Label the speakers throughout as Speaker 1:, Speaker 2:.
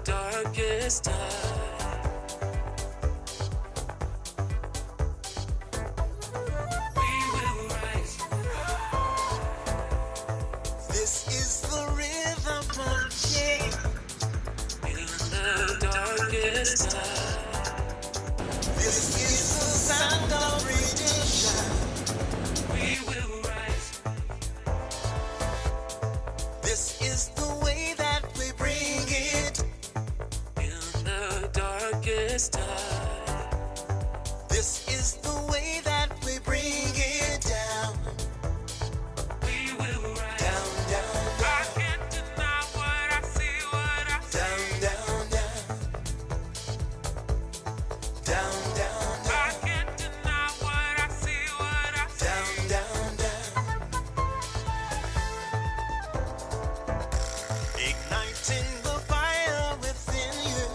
Speaker 1: darkest time, we will rise. This is the rhythm of change. In the darkest time, this is the sound of redemption. We will rise. This is the way that we bring it. In the darkest time, this is the way that we bring it down. We will rise. Down, down, down. I can't deny what I see, what I see. Down, down, down. Down, down, down. I can't deny what I see, what I see. Down, down, down. Igniting the fire within you,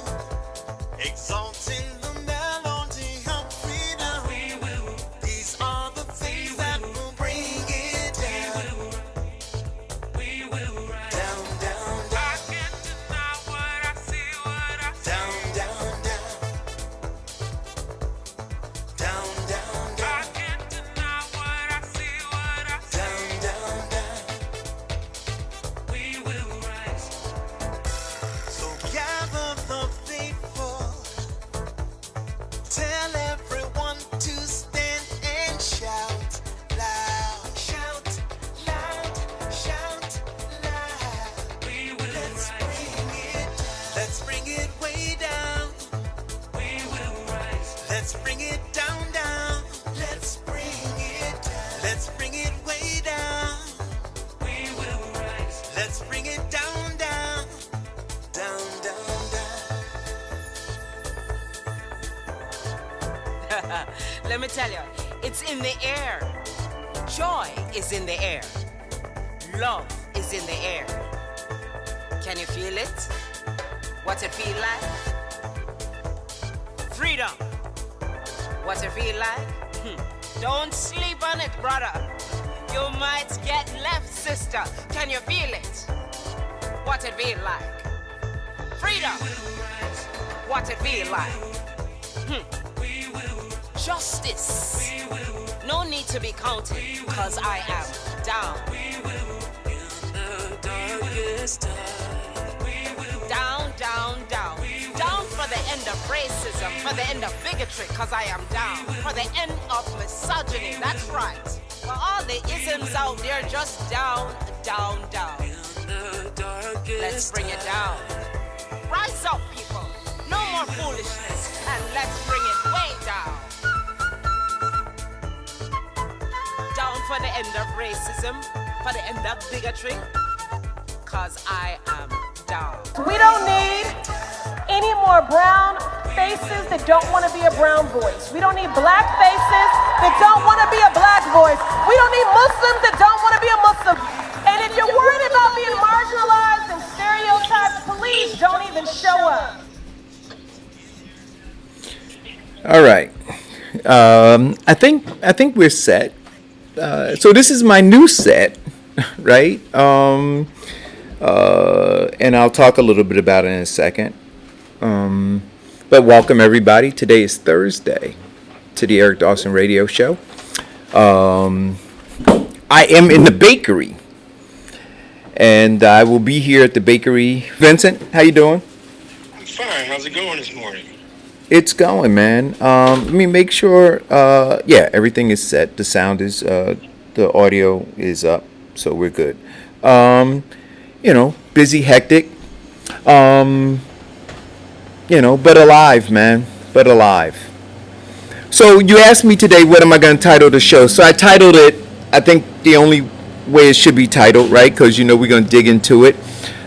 Speaker 1: exalting the melody of freedom. We will. These are the things that will bring it down. We will rise. Down, down, down. I can't deny what I see, what I see. Down, down, down. Down, down, down. I can't deny what I see, what I see. Down, down, down. We will rise. So gather the faithful. Tell everyone to stand and shout loud. Shout loud, shout loud. We will Let's rise. Bring it down. Let's bring it way down. We will rise. Let's bring it down, down. Let's bring it down. Let's bring it way down. We will rise. Let's bring it down, down. Down, down, down.
Speaker 2: Let me tell you, it's in the air. Joy is in the air. Love is in the air. Can you feel it? What it feel like? Freedom. What it feel like? Don't sleep on it, brother. You might get left, sister. Can you feel it? What it feel like? Freedom. What it feel like? Justice. No need to be counted, cause I am down.
Speaker 1: In the darkest time,
Speaker 2: Down, down, down. Down for the end of racism, for the end of bigotry, cause I am down. For the end of misogyny, that's right. For all the isms out there, just down, down, down.
Speaker 1: in the darkest
Speaker 2: Let's bring it down. Rise up, people. No more foolishness, and let's bring it way down. Down for the end of racism, for the end of bigotry, cause I am down.
Speaker 3: We don't need any more brown faces that don't want to be a brown voice. We don't need black faces that don't want to be a black voice. We don't need Muslims that don't want to be a Muslim. And if you're worried about being marginalized and stereotyped, please don't even show up.
Speaker 4: All right. I think we're set. So this is my new set, right? And I'll talk a little bit about it in a second. But welcome everybody. Today is Thursday to the Eric Dawson Radio Show. I am in the bakery, and I will be here at the bakery. Vincent, how you doing?
Speaker 5: I'm fine. How's it going this morning?
Speaker 4: It's going, man. Let me make sure. Yeah, everything is set. The sound is, the audio is up, so we're good. Busy, hectic. But alive, man. But alive. So you asked me today, what am I going to title the show? So I titled it, I think the only way it should be titled, right? Because, we're going to dig into it.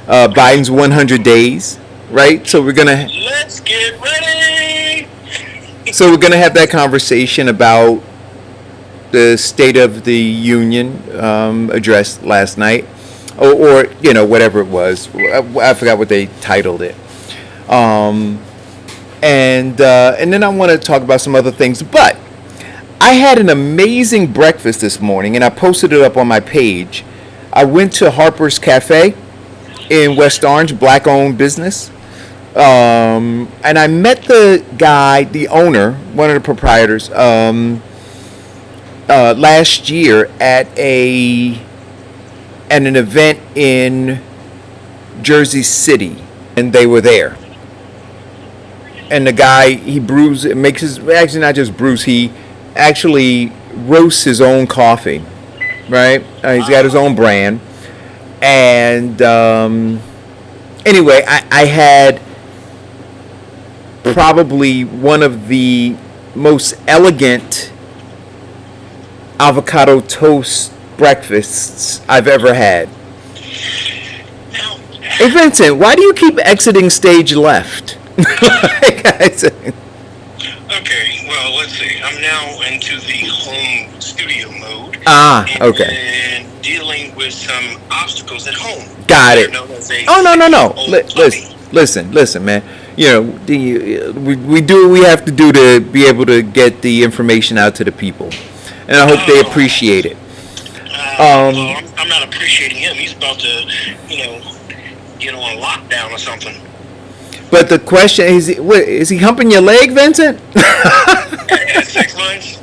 Speaker 4: Biden's 100 days, right? So we're going to...
Speaker 5: Let's get ready!
Speaker 4: So we're going to have that conversation about the State of the Union address last night. Or whatever it was. I forgot what they titled it. And then I want to talk about some other things. But I had an amazing breakfast this morning, and I posted it up on my page. I went to Harper's Cafe in West Orange, black-owned business. And I met the guy, the owner, one of the proprietors, last year at an event in Jersey City, and they were there. And the guy, he brews, makes his, actually not just brews, he actually roasts his own coffee, right? He's got his own brand. And anyway, I had probably one of the most elegant avocado toast breakfasts I've ever had.
Speaker 5: Now,
Speaker 4: Hey Vincent, why do you keep exiting stage left?
Speaker 5: okay, well, let's see. I'm now into the home studio mode.
Speaker 4: Okay.
Speaker 5: And dealing with some obstacles at home.
Speaker 4: Got it.
Speaker 5: Known as a
Speaker 4: Oh, no.
Speaker 5: 6-year-old puppy.
Speaker 4: Listen, man. You know, we do what we have to do to be able to get the information out to the people, and I hope they appreciate it.
Speaker 5: Well, I'm not appreciating him. He's about to, get on lockdown or something.
Speaker 4: But the question is he humping your leg, Vincent?
Speaker 5: At 6 months?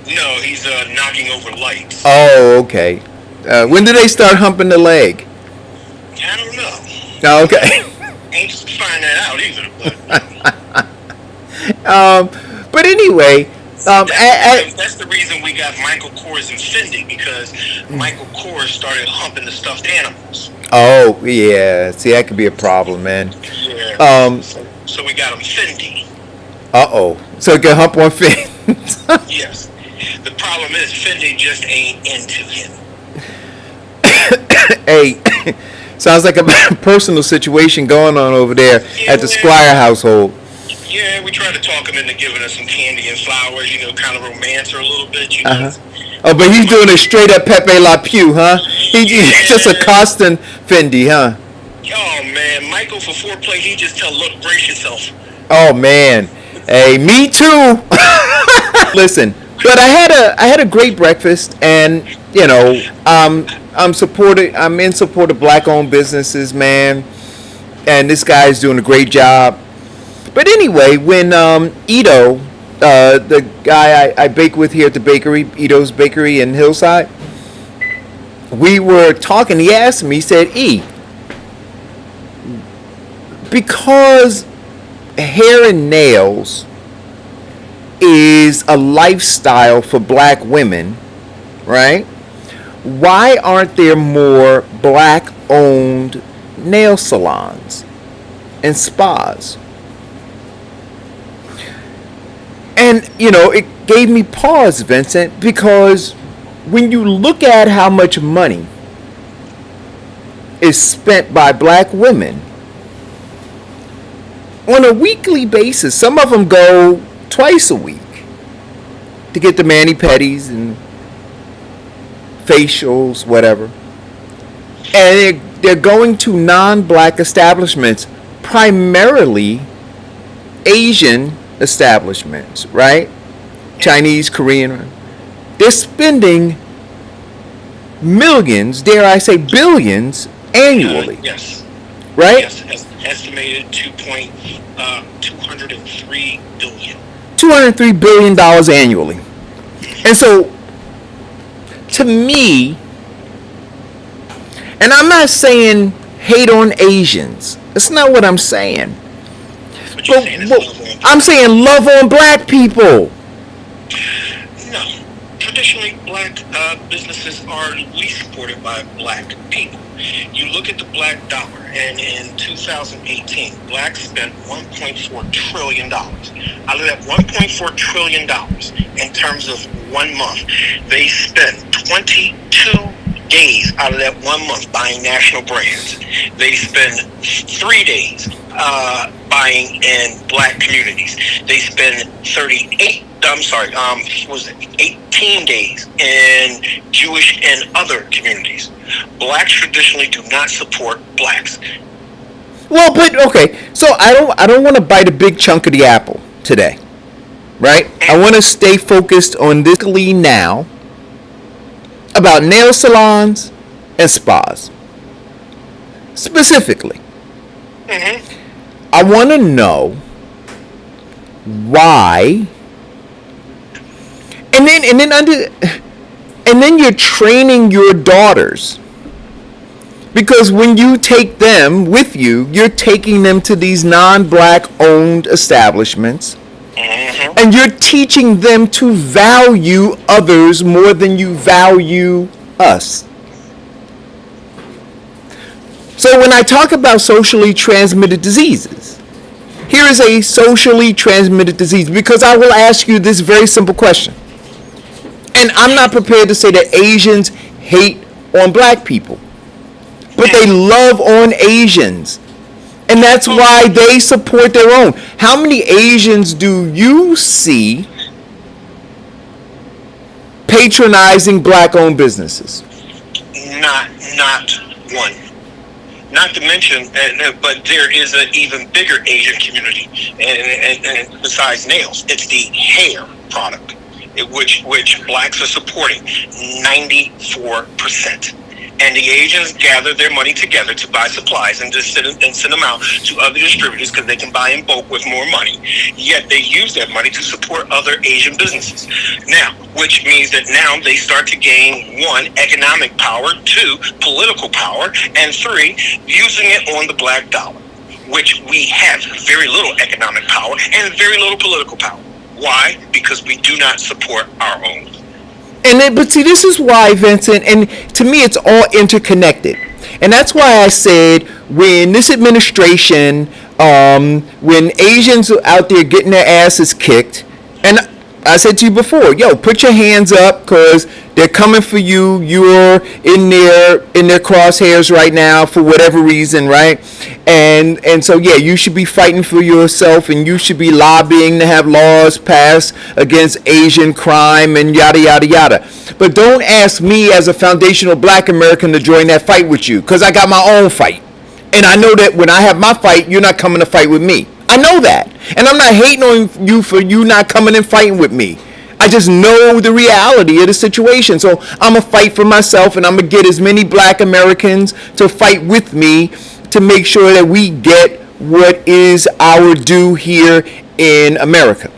Speaker 5: No, he's knocking over lights.
Speaker 4: Oh, okay. When do they start humping the leg?
Speaker 5: I don't know.
Speaker 4: Oh, okay.
Speaker 5: Ain't find that out either.
Speaker 4: But anyway,
Speaker 5: that's the reason we got Michael Kors and Fendi, because Michael Kors started humping the stuffed animals.
Speaker 4: oh yeah. See, that could be a problem, man.
Speaker 5: Yeah. So we got him Fendi.
Speaker 4: So it can hump one thing.
Speaker 5: Yes. The problem is Fendi just ain't into him.
Speaker 4: Hey, sounds like a personal situation going on over there at the Squire household.
Speaker 5: Yeah, we tried to talk him into giving us some candy and flowers, kind of romance her a little bit,
Speaker 4: Oh, but he's doing a straight up Pepe Le Pew, huh? He's just a Costin Fendi, huh?
Speaker 5: Oh man, Michael for foreplay, he just look, brace yourself.
Speaker 4: Oh man, hey, me too. Listen, but I had a great breakfast, and I'm in support of black-owned businesses, man, and this guy's doing a great job. But anyway, when Ito, the guy I bake with here at the bakery, Ito's Bakery in Hillside, we were talking. He asked me, he said, because hair and nails is a lifestyle for black women, right? Why aren't there more black-owned nail salons and spas? And, it gave me pause, Vincent, because when you look at how much money is spent by black women on a weekly basis, some of them go twice a week to get the mani-pedis and facials, whatever. And they're going to non-black establishments, primarily Asian establishments, right? Chinese, Korean. They're spending millions, dare I say billions, annually.
Speaker 5: Yes.
Speaker 4: Right?
Speaker 5: Yes, estimated 203 billion.
Speaker 4: $203 billion annually. And so, to me, and I'm not saying hate on Asians. That's not what I'm saying.
Speaker 5: But you're saying it's love on
Speaker 4: I'm saying love on black people.
Speaker 5: No. Traditionally, black businesses are least supported by black people. You look at the black dollar, and in 2018, blacks spent $1.4 trillion. Out of that $1.4 trillion, in terms of 1 month, they spent 22 days out of that 1 month buying national brands. They spend 3 days buying in black communities. They spend 18 days in Jewish and other communities. Blacks traditionally do not support blacks.
Speaker 4: Well, but okay, so I don't want to bite a big chunk of the apple today, right? I want to stay focused on this now about nail salons and spas, specifically.
Speaker 5: Mm-hmm.
Speaker 4: I want to know why, and then you're training your daughters, because when you take them with you, you're taking them to these non-black owned establishments, and you're teaching them to value others more than you value us. So when I talk about socially transmitted diseases, here is a socially transmitted disease, because I will ask you this very simple question. And I'm not prepared to say that Asians hate on black people, but they love on Asians. And that's why they support their own. How many Asians do you see patronizing black-owned businesses?
Speaker 5: Not one. Not to mention, but there is an even bigger Asian community, and besides nails, it's the hair product, which blacks are supporting 94%. And the Asians gather their money together to buy supplies and just send them out to other distributors because they can buy in bulk with more money. Yet they use that money to support other Asian businesses. Now, which means that now they start to gain, 1, economic power, 2, political power, and 3, using it on the black dollar, which we have very little economic power and very little political power. Why? Because we do not support our own.
Speaker 4: But see, this is why, Vincent, and to me it's all interconnected. And that's why I said, when this administration, when Asians are out there getting their asses kicked, and I said to you before, yo, put your hands up, because they're coming for you. You're in their crosshairs right now for whatever reason, right? And so, yeah, you should be fighting for yourself, and you should be lobbying to have laws passed against Asian crime and yada, yada, yada. But don't ask me as a foundational black American to join that fight with you, because I got my own fight. And I know that when I have my fight, you're not coming to fight with me. I know that. And I'm not hating on you for you not coming and fighting with me. I just know the reality of the situation. So I'm going to fight for myself, and I'm going to get as many black Americans to fight with me to make sure that we get what is our due here in America.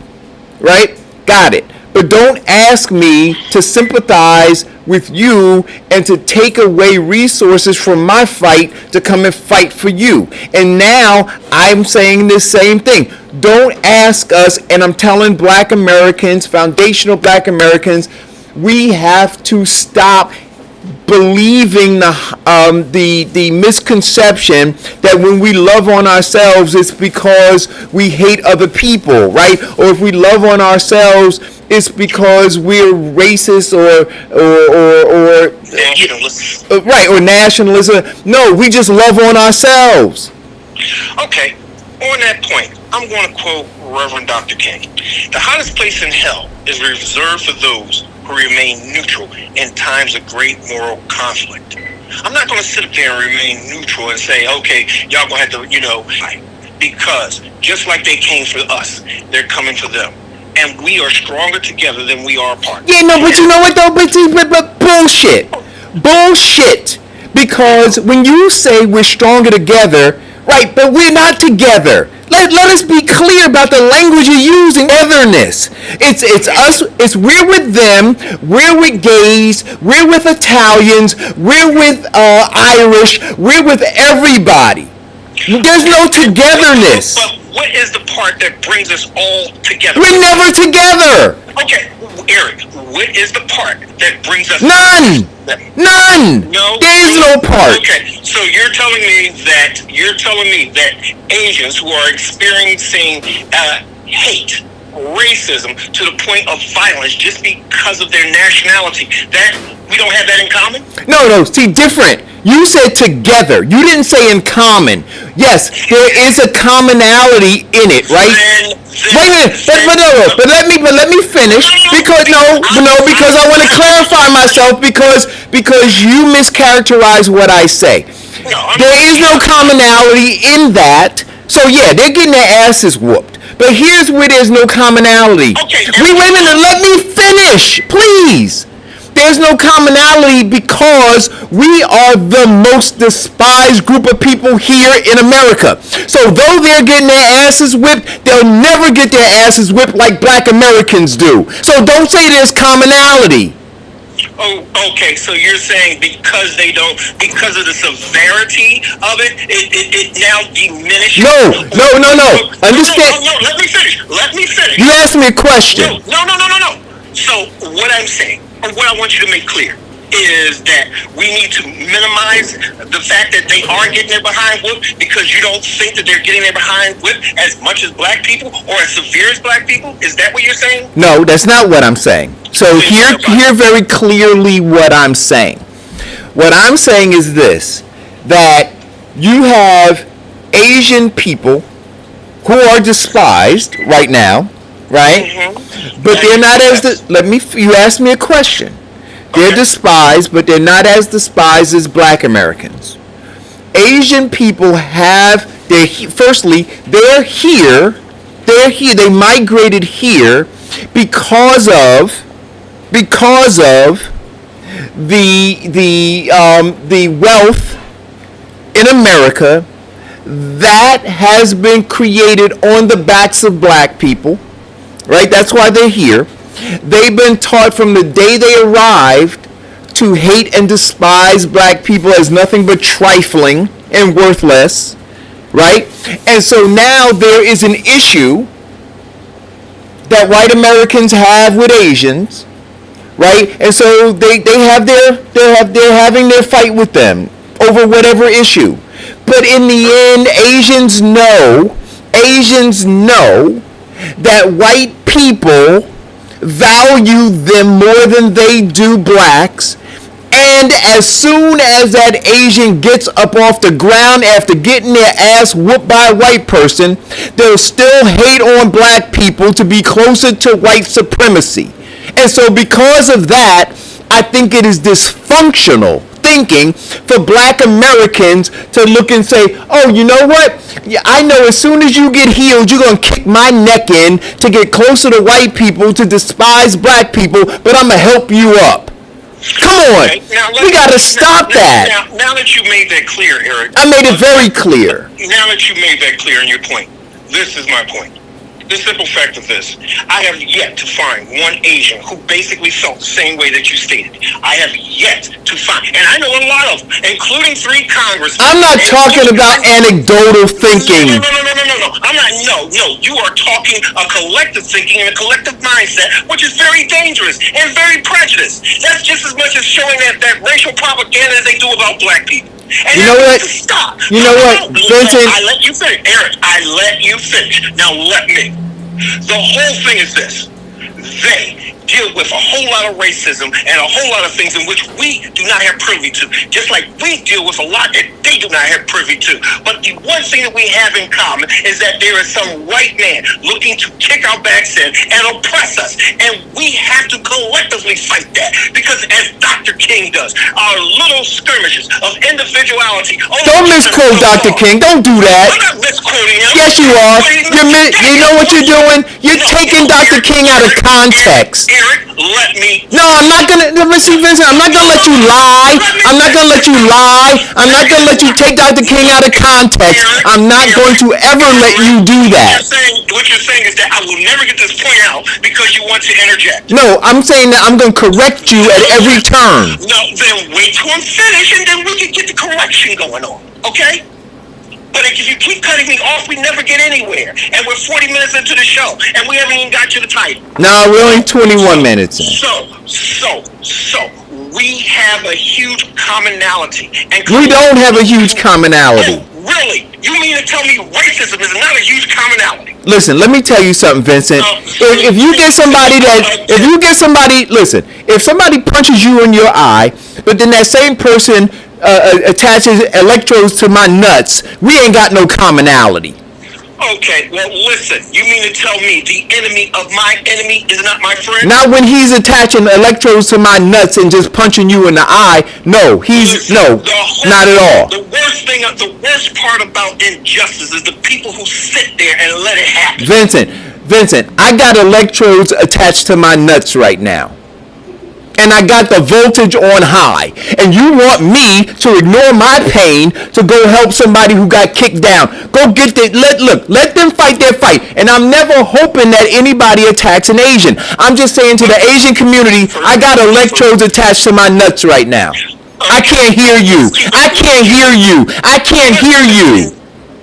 Speaker 4: Right? Got it. But don't ask me to sympathize with you and to take away resources from my fight to come and fight for you. And now I'm saying the same thing. Don't ask us, and I'm telling black Americans, foundational black Americans, we have to stop believing the misconception that when we love on ourselves, it's because we hate other people, right? Or if we love on ourselves, it's because we're racist or
Speaker 5: nationalist.
Speaker 4: Right, or nationalism. No, we just love on ourselves.
Speaker 5: Okay, on that point, I'm going to quote Reverend Dr. King. The hottest place in hell is reserved for those who remain neutral in times of great moral conflict. I'm not going to sit up there and remain neutral and say, okay, y'all going to have to, because just like they came for us, they're coming for them. And we are stronger together than we are apart.
Speaker 4: Yeah, no, but you know what though? But bullshit. Bullshit. Because when you say we're stronger together, right, but we're not together. Let us be clear about the language you're using, otherness. It's us, it's we're with them, we're with gays, we're with Italians, we're with Irish, we're with everybody. There's no togetherness.
Speaker 5: But what is the part that brings us all together?
Speaker 4: We're never together.
Speaker 5: Okay, Eric, what is the part that brings us
Speaker 4: None.
Speaker 5: No.
Speaker 4: There is no part.
Speaker 5: Okay, so you're telling me that Asians who are experiencing hate, racism to the point of violence just because of their nationality, that we don't have that in common?
Speaker 4: No, see, different. You said together. You didn't say in common. Yes, there is a commonality in it, right? Wait a minute, but let me finish, because because I want to clarify myself, because you mischaracterize what I say. There is no commonality in that. So yeah, they're getting their asses whooped. But here's where there's no commonality.
Speaker 5: Okay,
Speaker 4: wait a minute, let me finish, please. There's no commonality because we are the most despised group of people here in America. So though they're getting their asses whipped, they'll never get their asses whipped like black Americans do. So don't say there's commonality.
Speaker 5: Oh, okay. So you're saying because of the severity of it, it now diminishes?
Speaker 4: No. Understand?
Speaker 5: No, let me finish.
Speaker 4: You asked me a question.
Speaker 5: No. So what I'm saying, or what I want you to make clear, is that we need to minimize the fact that they are getting their behind whipped because you don't think that they're getting their behind whipped as much as black people or as severe as black people? Is that what you're saying?
Speaker 4: No, that's not what I'm saying. So hear very clearly what I'm saying. What I'm saying is this, that you have Asian people who are despised right now, right? Mm-hmm. But they're not you asked me a question. They're despised, but they're not as despised as black Americans. Asian people they're here, they migrated here because of the wealth in America that has been created on the backs of black people, right? That's why they're here. They've been taught from the day they arrived to hate and despise black people as nothing but trifling and worthless, right? And so now there is an issue that white Americans have with Asians, right? And so they're having their fight with them over whatever issue. But in the end, Asians know that white people value them more than they do blacks, and as soon as that Asian gets up off the ground after getting their ass whooped by a white person, they'll still hate on black people to be closer to white supremacy. And so because of that, I think it is dysfunctional thinking for black Americans to look and say, oh, you know what? Yeah, I know as soon as you get healed, you're going to kick my neck in to get closer to white people, to despise black people, but I'm going to help you up. Come on. Okay, we got to stop that.
Speaker 5: Now that you made that clear, Eric.
Speaker 4: I made it very clear.
Speaker 5: Now that you made that clear in your point, this is my point. The simple fact of this, I have yet to find one Asian who basically felt the same way that you stated. I have yet to find, and I know a lot of them, including 3 congressmen.
Speaker 4: I'm not talking about anecdotal thinking.
Speaker 5: No. I'm not, no. You are talking a collective thinking and a collective mindset, which is very dangerous and very prejudiced. That's just as much as showing that racial propaganda as they do about black people. And
Speaker 4: you know what?
Speaker 5: Stop.
Speaker 4: You know what, Vincent?
Speaker 5: I let you finish, Eric. I let you finish. Now let me. The whole thing is this. They deal with a whole lot of racism and a whole lot of things in which we do not have privy to. Just like we deal with a lot that they do not have privy to. But the one thing that we have in common is that there is some white man looking to kick our backs in and oppress us. And we have to collectively fight that. Because as Dr. King does, our little skirmishes of individuality.
Speaker 4: Don't misquote Dr. King. Don't do that.
Speaker 5: I'm not misquoting him.
Speaker 4: Yes, you are. You know what you're doing? You're taking Dr. King out of context.
Speaker 5: Eric, let me.
Speaker 4: No, I'm not gonna. See, Vincent, I'm not gonna let you lie. I'm not gonna let you lie. I'm not gonna let you take Dr. King out of context. I'm not going to ever let you do that.
Speaker 5: What you're saying is that I will never get this point out because you want to interject.
Speaker 4: No, I'm saying that I'm gonna correct you at every turn.
Speaker 5: No, then wait till I'm finished and then we can get the correction going on. Okay? But if you keep cutting me off, we never get anywhere. And we're 40 minutes into the show, and we haven't even got to the title.
Speaker 4: No, we're only 21 minutes in.
Speaker 5: So, we have a huge commonality. And
Speaker 4: we don't have a huge commonality.
Speaker 5: Oh, really? You mean to tell me racism is not a huge commonality?
Speaker 4: Listen, let me tell you something, Vincent. If you get somebody punches you in your eye, but then that same person attaches electrodes to my nuts, we ain't got no commonality.
Speaker 5: Okay, well listen, you mean to tell me the enemy of my enemy is not my friend?
Speaker 4: Not when he's attaching electrodes to my nuts and just punching you in the eye. No, not at all.
Speaker 5: The worst part about injustice is the people who sit there and let it happen.
Speaker 4: Vincent, I got electrodes attached to my nuts right now. and I got the voltage on high, and you want me to ignore my pain to go help somebody who got kicked down. Go get the let them fight their fight. And I'm never hoping that anybody attacks an Asian. I'm just saying to the Asian community, I got electrodes attached to my nuts right now. I can't hear you. I can't hear you. I can't hear you.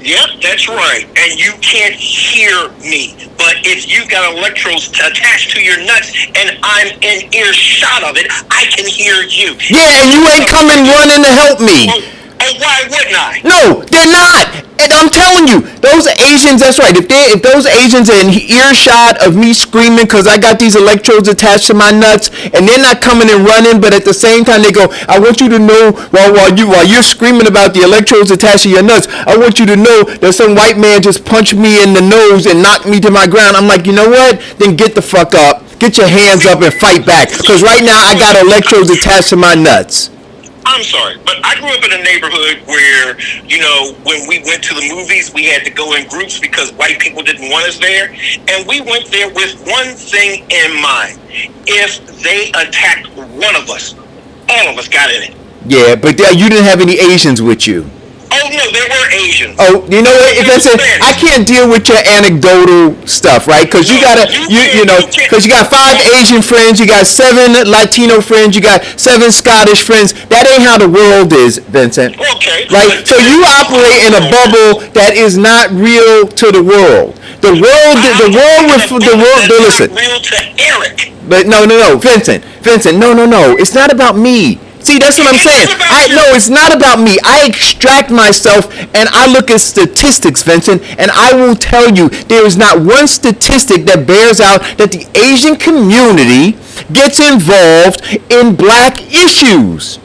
Speaker 5: Yep, that's right. And you can't hear me. But if you got electrodes attached to your nuts and I'm in earshot of it, I can hear you.
Speaker 4: Yeah, and you ain't coming running to help me.
Speaker 5: Oh, why wouldn't I?
Speaker 4: No, they're not. And I'm telling you, those Asians, that's right. If those Asians are in earshot of me screaming because I got these electrodes attached to my nuts, and they're not coming and running, but at the same time they go, I want you to know, while you're screaming about the electrodes attached to your nuts, I want you to know that some white man just punched me in the nose and knocked me to my ground. I'm like, you know what? Then get the fuck up. Get your hands up and fight back. Because right now I got electrodes attached to my nuts.
Speaker 5: I'm sorry, but I grew up in a neighborhood where, when we went to the movies, we had to go in groups because white people didn't want us there. And we went there with one thing in mind. If they attacked one of us, all of us got in it.
Speaker 4: Yeah, but you didn't have any Asians with you.
Speaker 5: Oh, no, there were Asians.
Speaker 4: Oh, you know what? If that's it, I can't deal with your anecdotal stuff, right? Because you got 5 Asian friends, you got 7 Latino friends, you got 7 Scottish friends. That ain't how the world is, Vincent.
Speaker 5: Okay.
Speaker 4: Right? So you operate in a bubble that is not real to the world. Listen.
Speaker 5: Real to Eric.
Speaker 4: But no, Vincent, no. It's not about me. See, that's what I'm saying. It's not about me. I extract myself and I look at statistics, Vincent, and I will tell you there is not one statistic that bears out that the Asian community gets involved in black issues.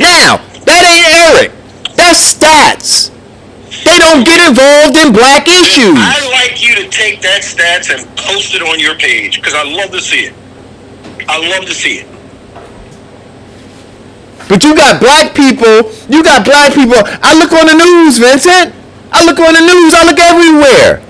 Speaker 4: Now, that ain't Eric. That's stats. They don't get involved in black issues.
Speaker 5: I'd like you to take that stats and post it on your page because I love to see it.
Speaker 4: But you got black people. I look on the news, Vincent. I look everywhere.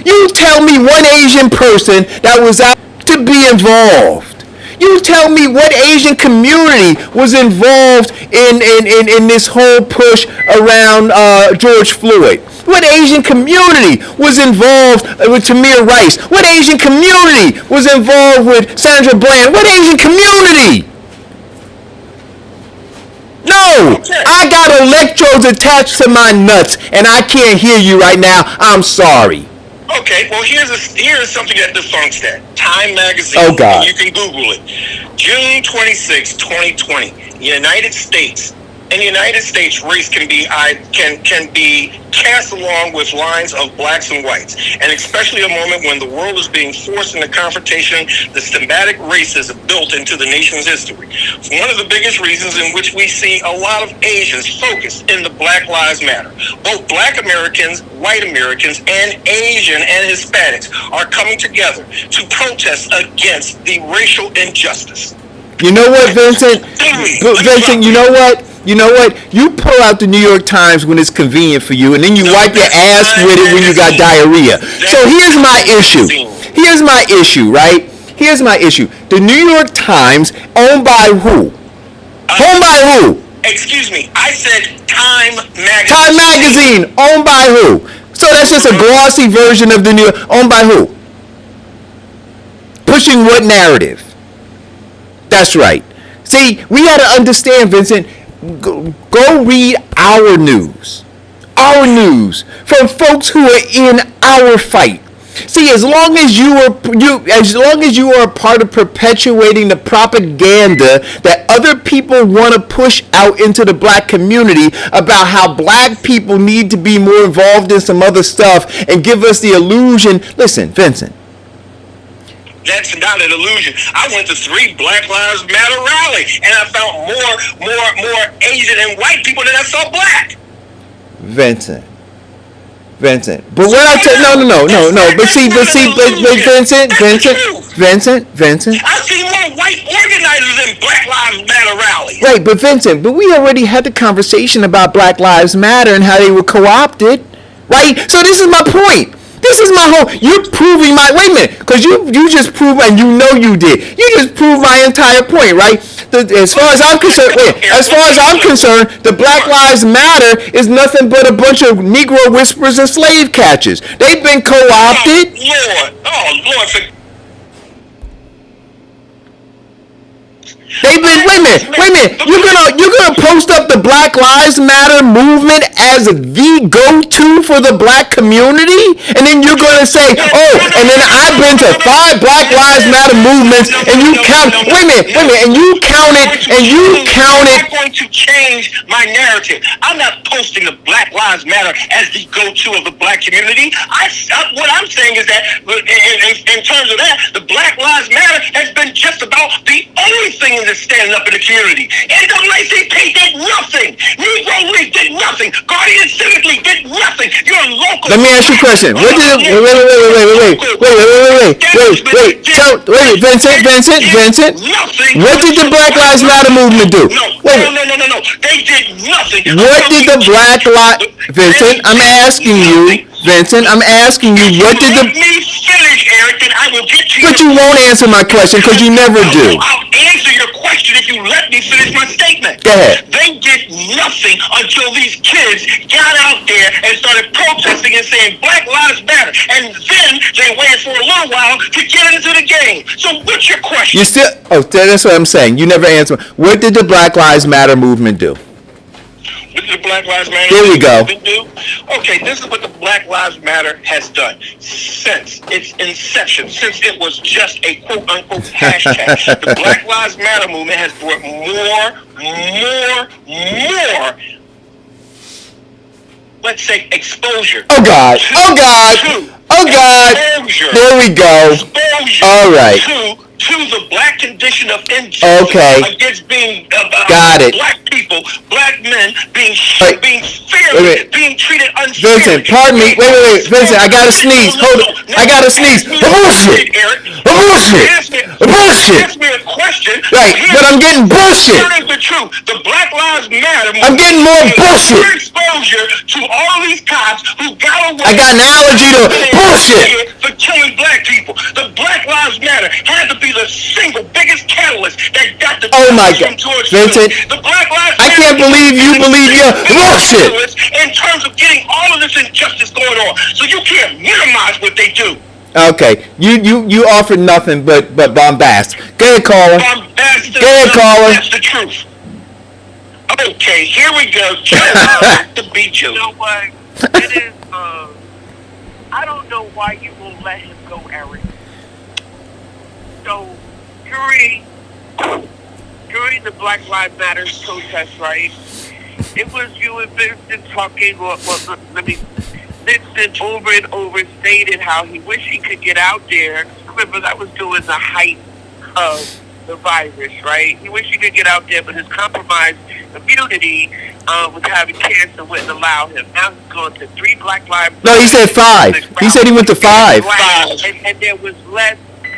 Speaker 4: You tell me one Asian person that was out to be involved. You tell me what Asian community was involved in this whole push around George Floyd. What Asian community was involved with Tamir Rice? What Asian community was involved with Sandra Bland? What Asian community? No, I got electrodes attached to my nuts, and I can't hear you right now. I'm sorry.
Speaker 5: Okay, well, here's something that debunks that. Time Magazine.
Speaker 4: Oh, God.
Speaker 5: You can Google it. June 26, 2020. United States race can be cast along with lines of blacks and whites, and especially a moment when the world is being forced into confrontation. The systematic racism built into the nation's history. One of the biggest reasons in which we see a lot of Asians focused in the Black Lives Matter. Both Black Americans, white Americans, and Asian and Hispanics are coming together to protest against the racial injustice.
Speaker 4: You know what, Vincent? Vincent, you know what? You pull out the New York Times when it's convenient for you, and then you wipe your ass with it when you got diarrhea. So here's my issue, right? Here's my issue. The New York Times, owned by who? Owned by who?
Speaker 5: Excuse me, I said Time Magazine.
Speaker 4: Time Magazine, owned by who? So that's just a glossy version of the New York, owned by who? Pushing what narrative? That's right. See, we got to understand, Vincent. Go read our news from folks who are in our fight. See, as long as you are a part of perpetuating the propaganda that other people want to push out into the black community about how black people need to be more involved in some other stuff and give us the illusion. Listen, Vincent.
Speaker 5: That's not an illusion. I went to 3 Black Lives Matter rallies, and I found more Asian and white people than I saw black.
Speaker 4: Vincent. But what I tell no. But Vincent.
Speaker 5: I see more white organizers in Black Lives Matter rallies.
Speaker 4: Right, but Vincent, we already had the conversation about Black Lives Matter and how they were co-opted, right? So this is my point. This is my whole. You're proving my. Wait a minute, because you just proved, and you know you did. You just proved my entire point, right? As far as I'm concerned, the Black Lives Matter is nothing but a bunch of Negro whisperers and slave catchers. They've been co-opted.
Speaker 5: Lord.
Speaker 4: They've been. Wait a minute. You're gonna post up the Black Lives Matter movement as the go-to for the black community, and then you're gonna say, oh, and then I've been to 5 Black Lives Matter movements, and you count. Wait a minute, and you counted.
Speaker 5: I'm going to change my narrative. I'm not posting the Black Lives Matter as the go-to of the black community. What I'm saying is that, in terms of that, the Black Lives Matter has been just about the only thing that's standing up in the community. NAACP did nothing. Negro League did nothing. Guardian Civic League did nothing. You're local.
Speaker 4: Let me ask you a question. What did Vincent. What did the Black Lives Matter movement do?
Speaker 5: No. They did nothing.
Speaker 4: What did the Black Lives... Vincent, I'm asking you, what did the...
Speaker 5: Let me finish, Eric, and I will get to you.
Speaker 4: But you won't answer my question because you never do.
Speaker 5: I'll answer your question if you let me finish my statement.
Speaker 4: Go ahead.
Speaker 5: They did nothing until these kids got out there and started protesting and saying Black Lives Matter. And then they waited for a little while to get into the game. So what's your question?
Speaker 4: You still... Oh, that's what I'm saying. You never answer. What did the Black Lives Matter movement do?
Speaker 5: What did the Black Lives Matter movement do? Okay, this is what the Black Lives Matter has done since its inception, since it was just a quote-unquote hashtag. The Black Lives Matter movement has brought more, let's say, exposure.
Speaker 4: Oh, God.
Speaker 5: Exposure.
Speaker 4: There we go.
Speaker 5: Exposure.
Speaker 4: All right.
Speaker 5: To the black condition of injustice against being black people, black men being feared, being treated unfairly.
Speaker 4: Vincent, pardon me. Wait. Vincent, I gotta sneeze. Hold on. I gotta sneeze. Bullshit.
Speaker 5: Ask me a question.
Speaker 4: Right, but I'm getting bullshit.
Speaker 5: Here's the truth. The Black Lives Matter movement.
Speaker 4: I'm getting more bullshit.
Speaker 5: Exposure to all these cops who got away.
Speaker 4: I got an allergy to bullshit.
Speaker 5: For killing black people. The Black Lives Matter had to be the single biggest catalyst that got the
Speaker 4: from
Speaker 5: George
Speaker 4: Vincent,
Speaker 5: the Black Lives Matter.
Speaker 4: I can't believe you believe your bullshit.
Speaker 5: In terms of getting all of this injustice going on, so you can't minimize what they do.
Speaker 4: Okay, you offered nothing but bombast. Go ahead, caller.
Speaker 5: Bombast.
Speaker 4: Go ahead, caller.
Speaker 5: That's the truth. Okay, here we go. To beat you.
Speaker 6: You know what? It is. I don't know why you won't let him go, Eric. So during the Black Lives Matter protest, right? It was you and Vincent talking, Vincent over and over stated how he wished he could get out there. Remember, that was during the height of the virus, right? He wished he could get out there, but his compromised immunity was having cancer wouldn't allow him. Now he's gone to 3 Black Lives.
Speaker 4: No, he said 5. He said he went to 5.
Speaker 6: And there was less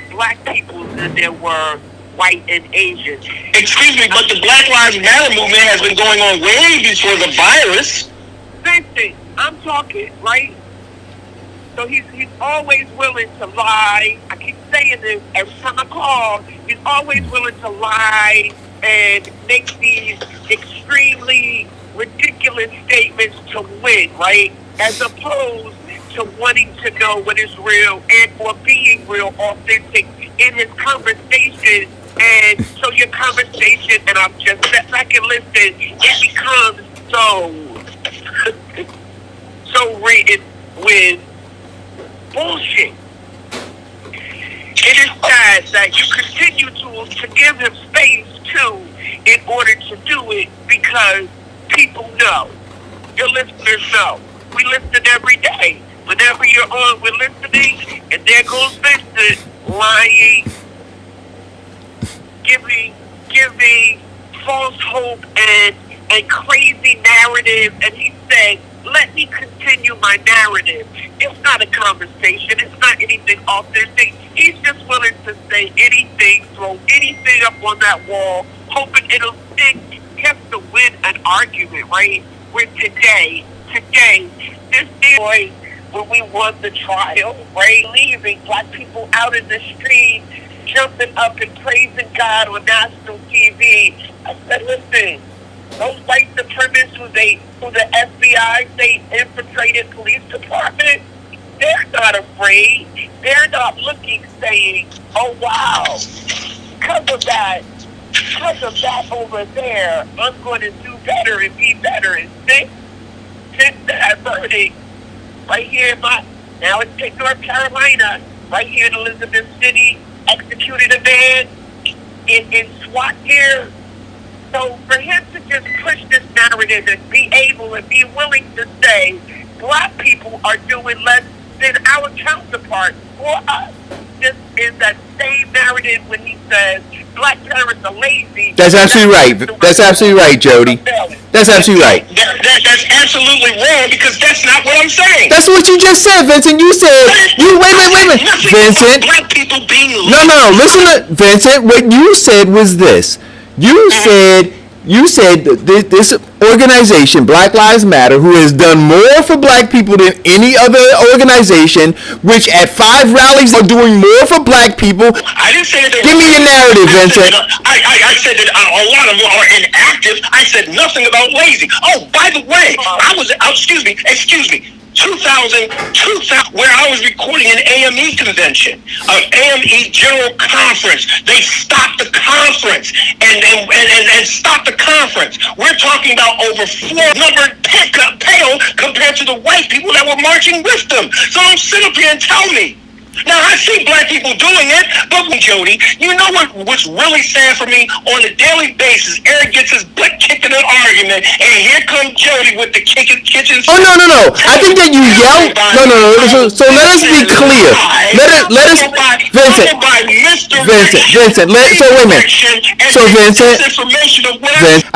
Speaker 6: black people than there were white and Asian.
Speaker 5: Excuse me, but the Black Lives Matter movement has been going on way before the virus.
Speaker 6: Same thing. I'm talking, right? So he's always willing to lie. I keep saying this every time I call. He's always willing to lie and make these extremely ridiculous statements to win, right? As opposed to wanting to know what is real and or being real, authentic in his conversation. And so your conversation, and I'm just sat back and listen, it becomes so written with bullshit. It is sad that you continue to give him space too in order to do it because people know. Your listeners know. We listen every day. Whenever you're on, we're listening, and there goes Vincent lying, giving false hope and crazy narrative, and he said, let me continue my narrative. It's not a conversation. It's not anything authentic. He's just willing to say anything, throw anything up on that wall, hoping it'll stick. He has to win an argument, right? Where today, this boy when we won the trial, right? Leaving black people out in the street, jumping up and praising God on national TV. I said, listen, those white supremacists who the FBI say infiltrated police department, they're not afraid. They're not looking, saying, oh wow, because of that over there, I'm going to do better and be better. And since that verdict, right here now it's in North Carolina, right here in Elizabeth City, executed a man in SWAT gear. So for him to just push this narrative and be able and be willing to say black people are doing less than our counterparts for us, this is that same narrative when he says black parents are lazy.
Speaker 4: That's absolutely right. That's absolutely right, Jody. That's absolutely right.
Speaker 5: That's absolutely wrong because that's not what I'm saying.
Speaker 4: That's what you just said, Vincent. You said wait, Vincent.
Speaker 5: Black people being
Speaker 4: No. Listen to Vincent. What you said was this. You said this organization, Black Lives Matter, who has done more for black people than any other organization, which at 5 rallies are doing more for black people.
Speaker 5: I didn't say that.
Speaker 4: Give me your narrative, Vincent.
Speaker 5: I said that a lot of them are inactive. I said nothing about lazy. Oh, by the way, excuse me. 2000, where I was recording an AME convention, an AME General Conference. They stopped the conference and stopped the conference. We're talking about over 400 pale compared to the white people that were marching with them. So don't sit up here and tell me. Now, I see black people doing it, but Jody, you know what's really sad for me? On a daily basis, Eric gets his butt kicked in an argument, and here comes Jody with the kitchen.
Speaker 4: Oh, no. I think that you yell. No. So let us be clear. Let us, Vincent.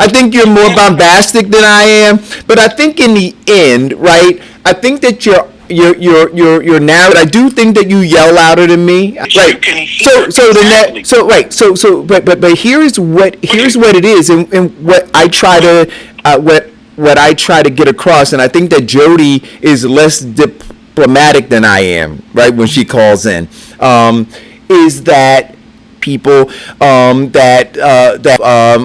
Speaker 4: I think you're more bombastic than I am, but I think in the end, right? I think that your narrative. I do think that you yell louder than me. Right. But here's what it is, and what I try to what I try to get across, and I think that Jody is less diplomatic than I am. Right, when she calls in, is that people that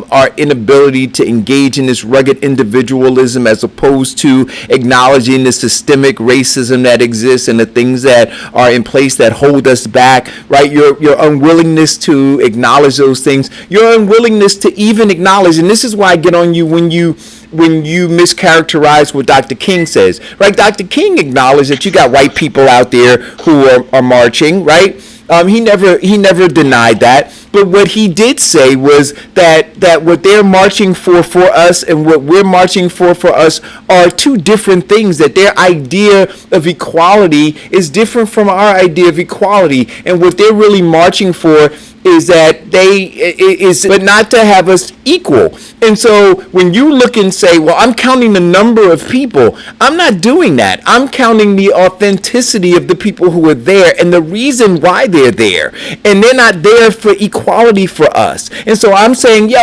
Speaker 4: our inability to engage in this rugged individualism as opposed to acknowledging the systemic racism that exists and the things that are in place that hold us back, right? Your unwillingness to acknowledge those things, your unwillingness to even acknowledge, and this is why I get on you when you mischaracterize what Dr. King says, right? Dr. King acknowledged that you got white people out there who are marching, right? He never denied that. But what he did say was that what they're marching for us and what we're marching for us are two different things, that their idea of equality is different from our idea of equality. And what they're really marching for is that but not to have us equal. And so when you look and say, well, I'm counting the number of people, I'm not doing that. I'm counting the authenticity of the people who are there and the reason why they're there. And they're not there for equality for us. And so I'm saying,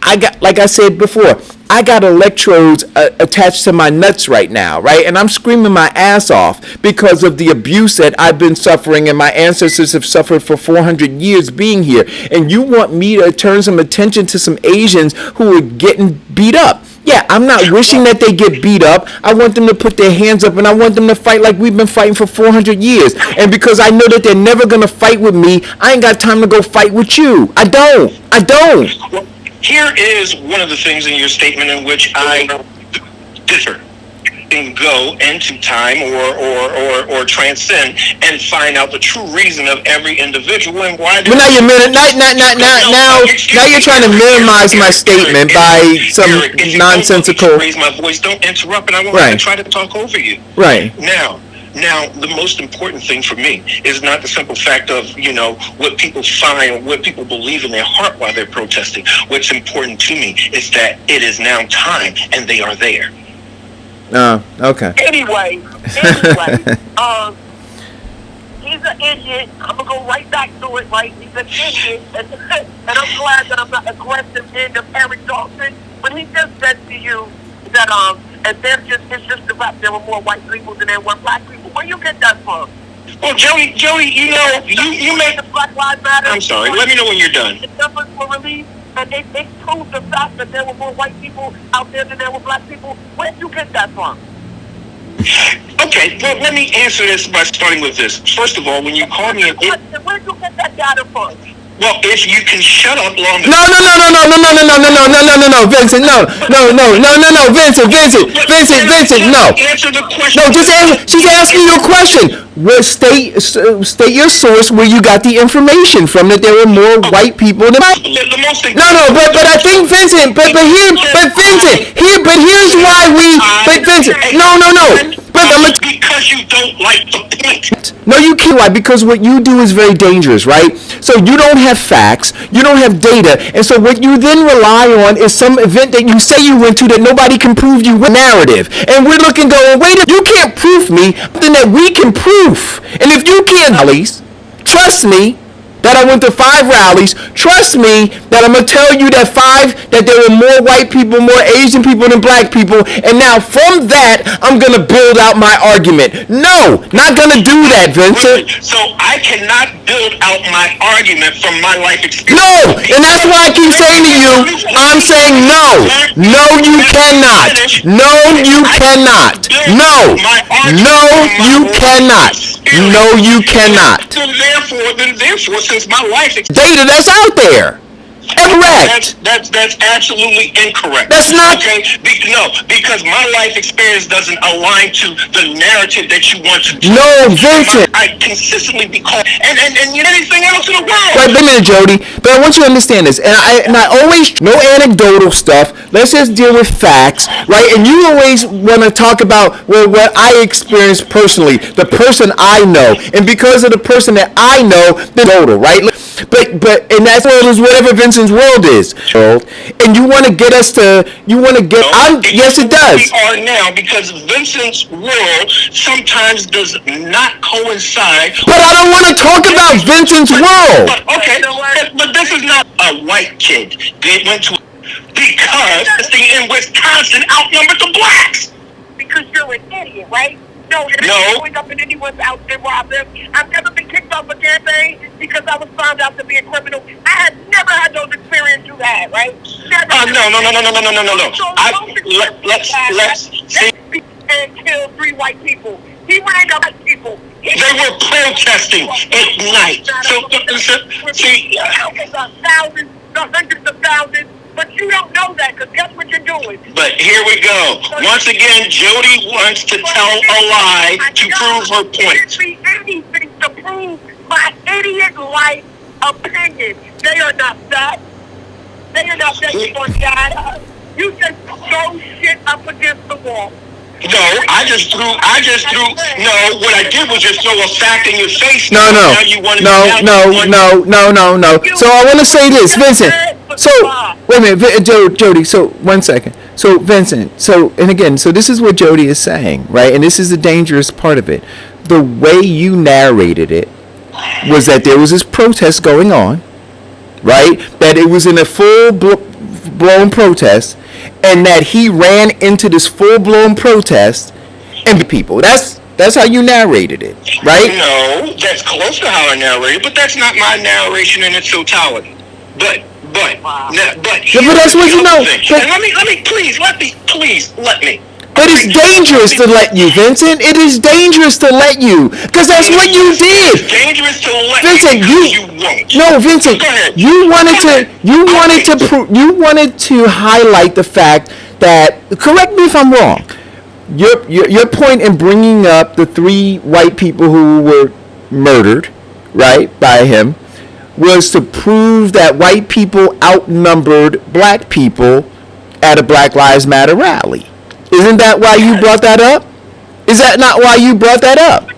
Speaker 4: I got, like I said before, I got electrodes attached to my nuts right now, right? And I'm screaming my ass off because of the abuse that I've been suffering and my ancestors have suffered for 400 years being here. And you want me to turn some attention to some Asians who are getting beat up. Yeah, I'm not wishing that they get beat up. I want them to put their hands up and I want them to fight like we've been fighting for 400 years. And because I know that they're never going to fight with me, I ain't got time to go fight with you. I don't.
Speaker 5: Here is one of the things in your statement in which I differ and go into time or transcend and find out the true reason of every individual and why.
Speaker 4: Well, now you're trying to minimize my statement by some nonsensical.
Speaker 5: Raise my voice. Don't interrupt, and I won't try to talk over you.
Speaker 4: Right
Speaker 5: Now, the most important thing for me is not the simple fact of, what people find, what people believe in their heart while they're protesting. What's important to me is that it is now time and they are there.
Speaker 4: Okay.
Speaker 6: Anyway, he's an idiot. I'm going to go right back to it, right? He's an idiot. And I'm glad that I'm not aggressive end of Eric Dawson when he just said to you that, and it's just about there were more white people than there were black people. Where you get that from?
Speaker 5: Well, Joey, you know, you make.
Speaker 6: The Black Lives Matter.
Speaker 5: I'm sorry. Let me know when you're done.
Speaker 6: The numbers were released, and they proved the fact that there were more white people out there than there were black people. Where did you get that from?
Speaker 5: Okay, well, let me answer this by starting with this. First of all, when you call me
Speaker 6: Where did you get that data from?
Speaker 5: well, if you can shut up long
Speaker 4: No, Vincent, no, Vincent, no.
Speaker 5: Answer the question.
Speaker 4: No, just answer. She's asking you a question. State your source where you got the information from that there were more white people than black.
Speaker 5: The most
Speaker 4: No, but I think Vincent, but here's why Vincent, no. But
Speaker 5: because you don't like the point.
Speaker 4: no, you can't. Why? Because what you do is very dangerous, right? So you don't have facts, you don't have data, and so what you then rely on is some event that you say you went to that nobody can prove you with narrative. And we're looking, going, wait, you can't prove me something that we can prove. And if you can't, rallies, trust me that I went to 5 rallies. Trust me that I'm gonna tell you that there were more white people, more Asian people than black people. And now from that, I'm gonna build out my argument. No, not gonna do that, Vincent.
Speaker 5: So I cannot build out my argument from my life experience.
Speaker 4: No, and that's why I keep saying to you, I'm saying no. No, you cannot. No, you cannot. No, you cannot. No, you cannot.
Speaker 5: Therefore, since my life
Speaker 4: Data that's out there. Correct.
Speaker 5: That's absolutely incorrect.
Speaker 4: That's not.
Speaker 5: Okay. No, because my life experience doesn't align to the narrative that you want to do.
Speaker 4: No, Vincent.
Speaker 5: I consistently be called and anything else in the world.
Speaker 4: Wait a minute, Jody. But I want you to understand this, and I always no anecdotal stuff. Let's just deal with facts, right? And you always want to talk about what I experienced personally, the person I know, and because of the person that I know, the total, right? But and that's whatever Vincent's world is, and you want to get us to yes, it does.
Speaker 5: We are now because Vincent's world sometimes does not coincide.
Speaker 4: But I don't want to talk about Vincent's world.
Speaker 5: Okay, but this is not a white kid. They went to because in Wisconsin outnumbered the blacks.
Speaker 6: Because you're an idiot, right? No. Going up in anyone's house and rob them. I've never been kicked off a campaign because I was found out to be a criminal. I had never had those experiences you had, right? Never.
Speaker 5: No. Let's see.
Speaker 6: And killed 3 white people. He ran up white people.
Speaker 5: They were protesting at night. So see,
Speaker 6: thousands, hundreds of thousands. But you don't know that, because guess what you're doing?
Speaker 5: But here we go. Once again, Jody wants to tell a lie to prove her point.
Speaker 6: Anything to prove my idiot-like opinion. They are not that. They are not based on data. You just throw shit up against the wall.
Speaker 5: No, I just threw. No, what I did was just throw a fact in your face.
Speaker 4: No. So I want to say this, Vincent. So wait a minute, Jody. So 1 second. So Vincent. So this is what Jody is saying, right? And this is the dangerous part of it. The way you narrated it was that there was this protest going on, right? That it was in a full-blown protest. And that he ran into this full-blown protest and the people. That's how you narrated it, right?
Speaker 5: No, that's close to how I narrated, but that's not my narration in its totality. But that's what you know. But, let me please let me.
Speaker 4: But it's dangerous to let you, Vincent. It is dangerous to let you, because that's what you did.
Speaker 5: It's dangerous to let
Speaker 4: Vincent,
Speaker 5: you won't.
Speaker 4: No, Vincent, you wanted to highlight the fact that. Correct me if I'm wrong. Your point in bringing up the 3 white people who were murdered, right, by him, was to prove that white people outnumbered black people at a Black Lives Matter rally. Isn't that why you brought that up? Is that not why you brought that up?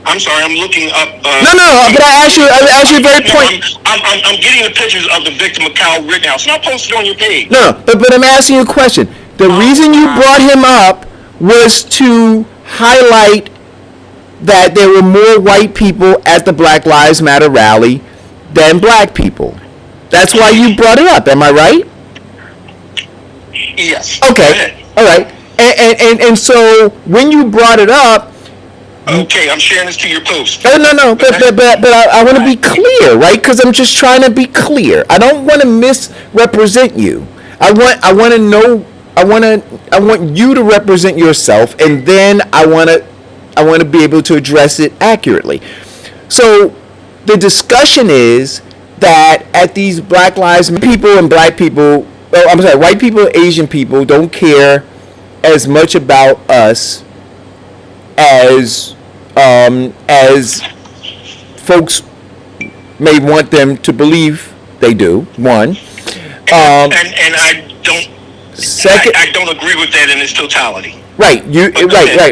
Speaker 5: I'm sorry, I'm looking up.
Speaker 4: No, but I asked you a very point.
Speaker 5: I'm getting the pictures of the victim of Kyle Rittenhouse, and I'll post it on your page.
Speaker 4: No, but I'm asking you a question. The reason you brought him up was to highlight that there were more white people at the Black Lives Matter rally than black people. That's why you brought it up. Am I right?
Speaker 5: Yes.
Speaker 4: Okay. All right. And so when you brought it up,
Speaker 5: Okay, I'm sharing this to your post.
Speaker 4: oh no, but I want to be clear, right? Because I'm just trying to be clear. I don't want to misrepresent you. I want to know. I want you to represent yourself, and then I want to be able to address it accurately. So the discussion is that at these Black Lives Matter, people and black people, oh, I'm sorry, white people, Asian people don't care as much about us as folks may want them to believe they do. One.
Speaker 5: And I don't.
Speaker 4: Second,
Speaker 5: I don't agree with that in its totality.
Speaker 4: right,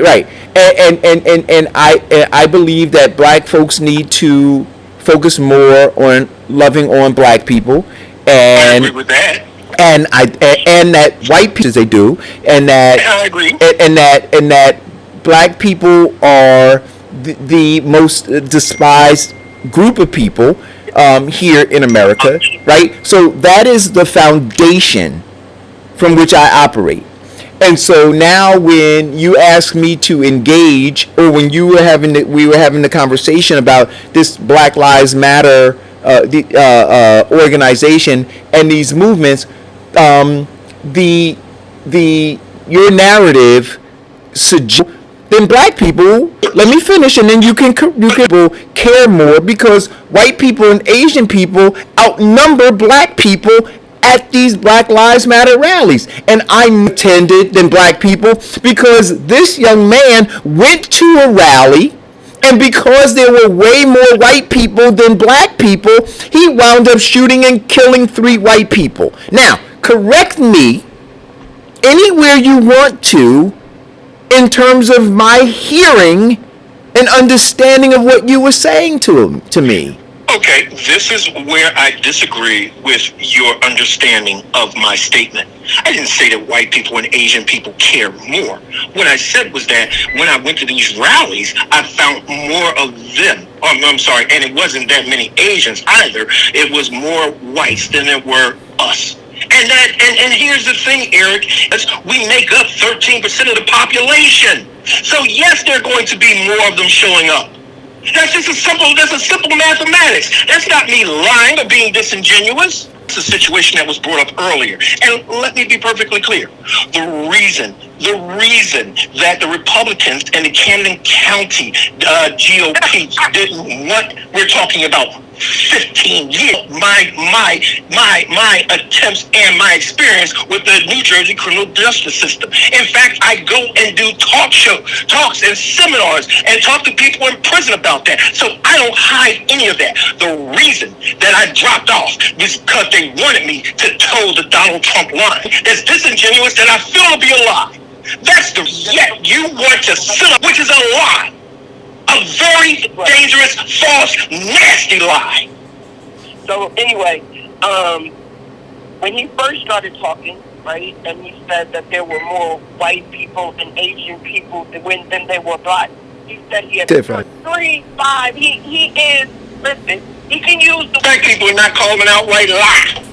Speaker 4: right. And I believe that black folks need to focus more on loving on black people,
Speaker 5: I
Speaker 4: and
Speaker 5: agree with that.
Speaker 4: and that white people they do, and that
Speaker 5: I agree.
Speaker 4: and that black people are the most despised group of people here in America, right? So that is the foundation from which I operate. And so now, when you ask me to engage, or when we were having the conversation about this Black Lives Matter organization and these movements, your narrative suggests then black people. Let me finish, and then you can care more, because white people and Asian people outnumber black people at these Black Lives Matter rallies. And I attended than black people because this young man went to a rally, and because there were way more white people than black people, he wound up shooting and killing 3 white people. Now, correct me anywhere you want to in terms of my hearing and understanding of what you were saying to me.
Speaker 5: Okay, this is where I disagree with your understanding of my statement. I didn't say that white people and Asian people care more. What I said was that when I went to these rallies, I found more of them. I'm sorry, and it wasn't that many Asians either. It was more whites than there were us. And here's the thing, Eric, is we make up 13% of the population. So yes, there are going to be more of them showing up. That's a simple mathematics. That's not me lying or being disingenuous. It's a situation that was brought up earlier. And let me be perfectly clear. The reason that the Republicans and the Camden County GOP didn't want, we're talking about 15 years, my attempts and my experience with the New Jersey criminal justice system. In fact, I go and do talks and seminars and talk to people in prison about that. So I don't hide any of that. The reason that I dropped off is because they wanted me to toe the Donald Trump line. It's disingenuous that I feel to be a lie. That's the yet you want to sit up, which is a lie. A very dangerous, false, nasty lie.
Speaker 6: So anyway, when he first started talking, right, and he said that there were more white people and Asian people than there were black, he said he had 3, 5. He is, listen, he can use the
Speaker 5: black people are not calling out white lie.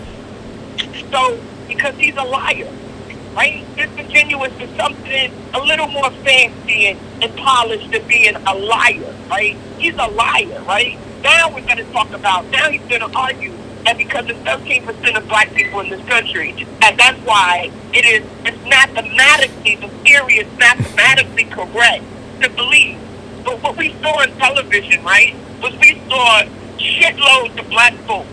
Speaker 6: So, because he's a liar. Right? Disingenuous is something a little more fancy and polished than being a liar, right? He's a liar, right? Now we're going to talk about, now he's going to argue that because there's 13% of black people in this country, and that's why it's mathematically, the theory is mathematically correct to believe. But what we saw on television, right, was we saw shitloads of black folks,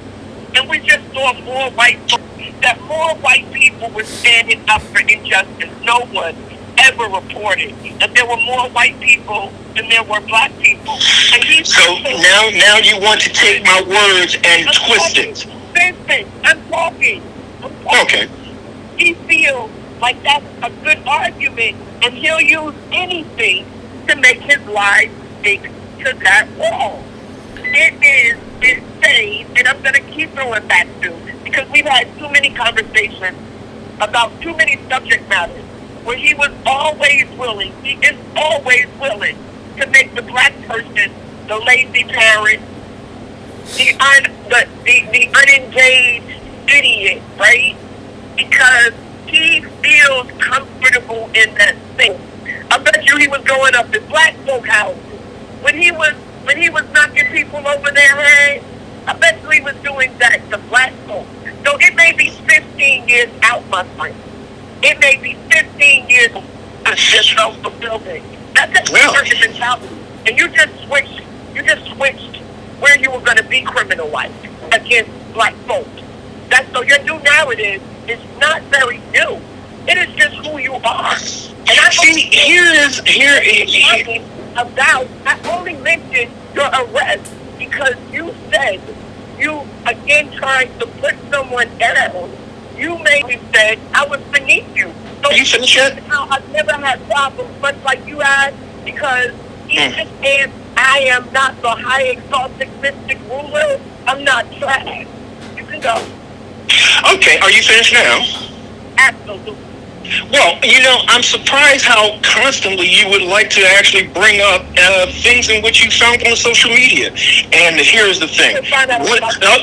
Speaker 6: and we just saw more white folks. That more white people were standing up for injustice. No one ever reported that there were more white people than there were black people. And
Speaker 5: so now you want to take my words and twist it.
Speaker 6: Listen, I'm talking.
Speaker 5: Okay.
Speaker 6: He feels like that's a good argument, and he'll use anything to make his lies stick to that wall. It is insane, and I'm going to keep throwing back to, because we've had too many conversations about too many subject matters where he is always willing to make the black person the lazy parent, the unengaged idiot, right? Because he feels comfortable in that space. I bet you he was going up to black folk houses when he was knocking people over their head. I bet you he was doing that to black folk. So it may be 15 years out, my friend. It may be 15 years of just self-fulfilling. That's a different mentality. And you just switched where you were going to be criminalized against black folks. That's so your new narrative is not very new. It is just who you are. And I only mentioned your arrest because you said you again trying to put someone down. You maybe said I was beneath you. So
Speaker 5: you finished yet?
Speaker 6: I've never had problems much like you had because even if I am not the high exalted mystic ruler, I'm not trash. You can go.
Speaker 5: Okay, are you finished now?
Speaker 6: Absolutely.
Speaker 5: Well, I'm surprised how constantly you would like to actually bring up things in which you found on social media. And here's the thing.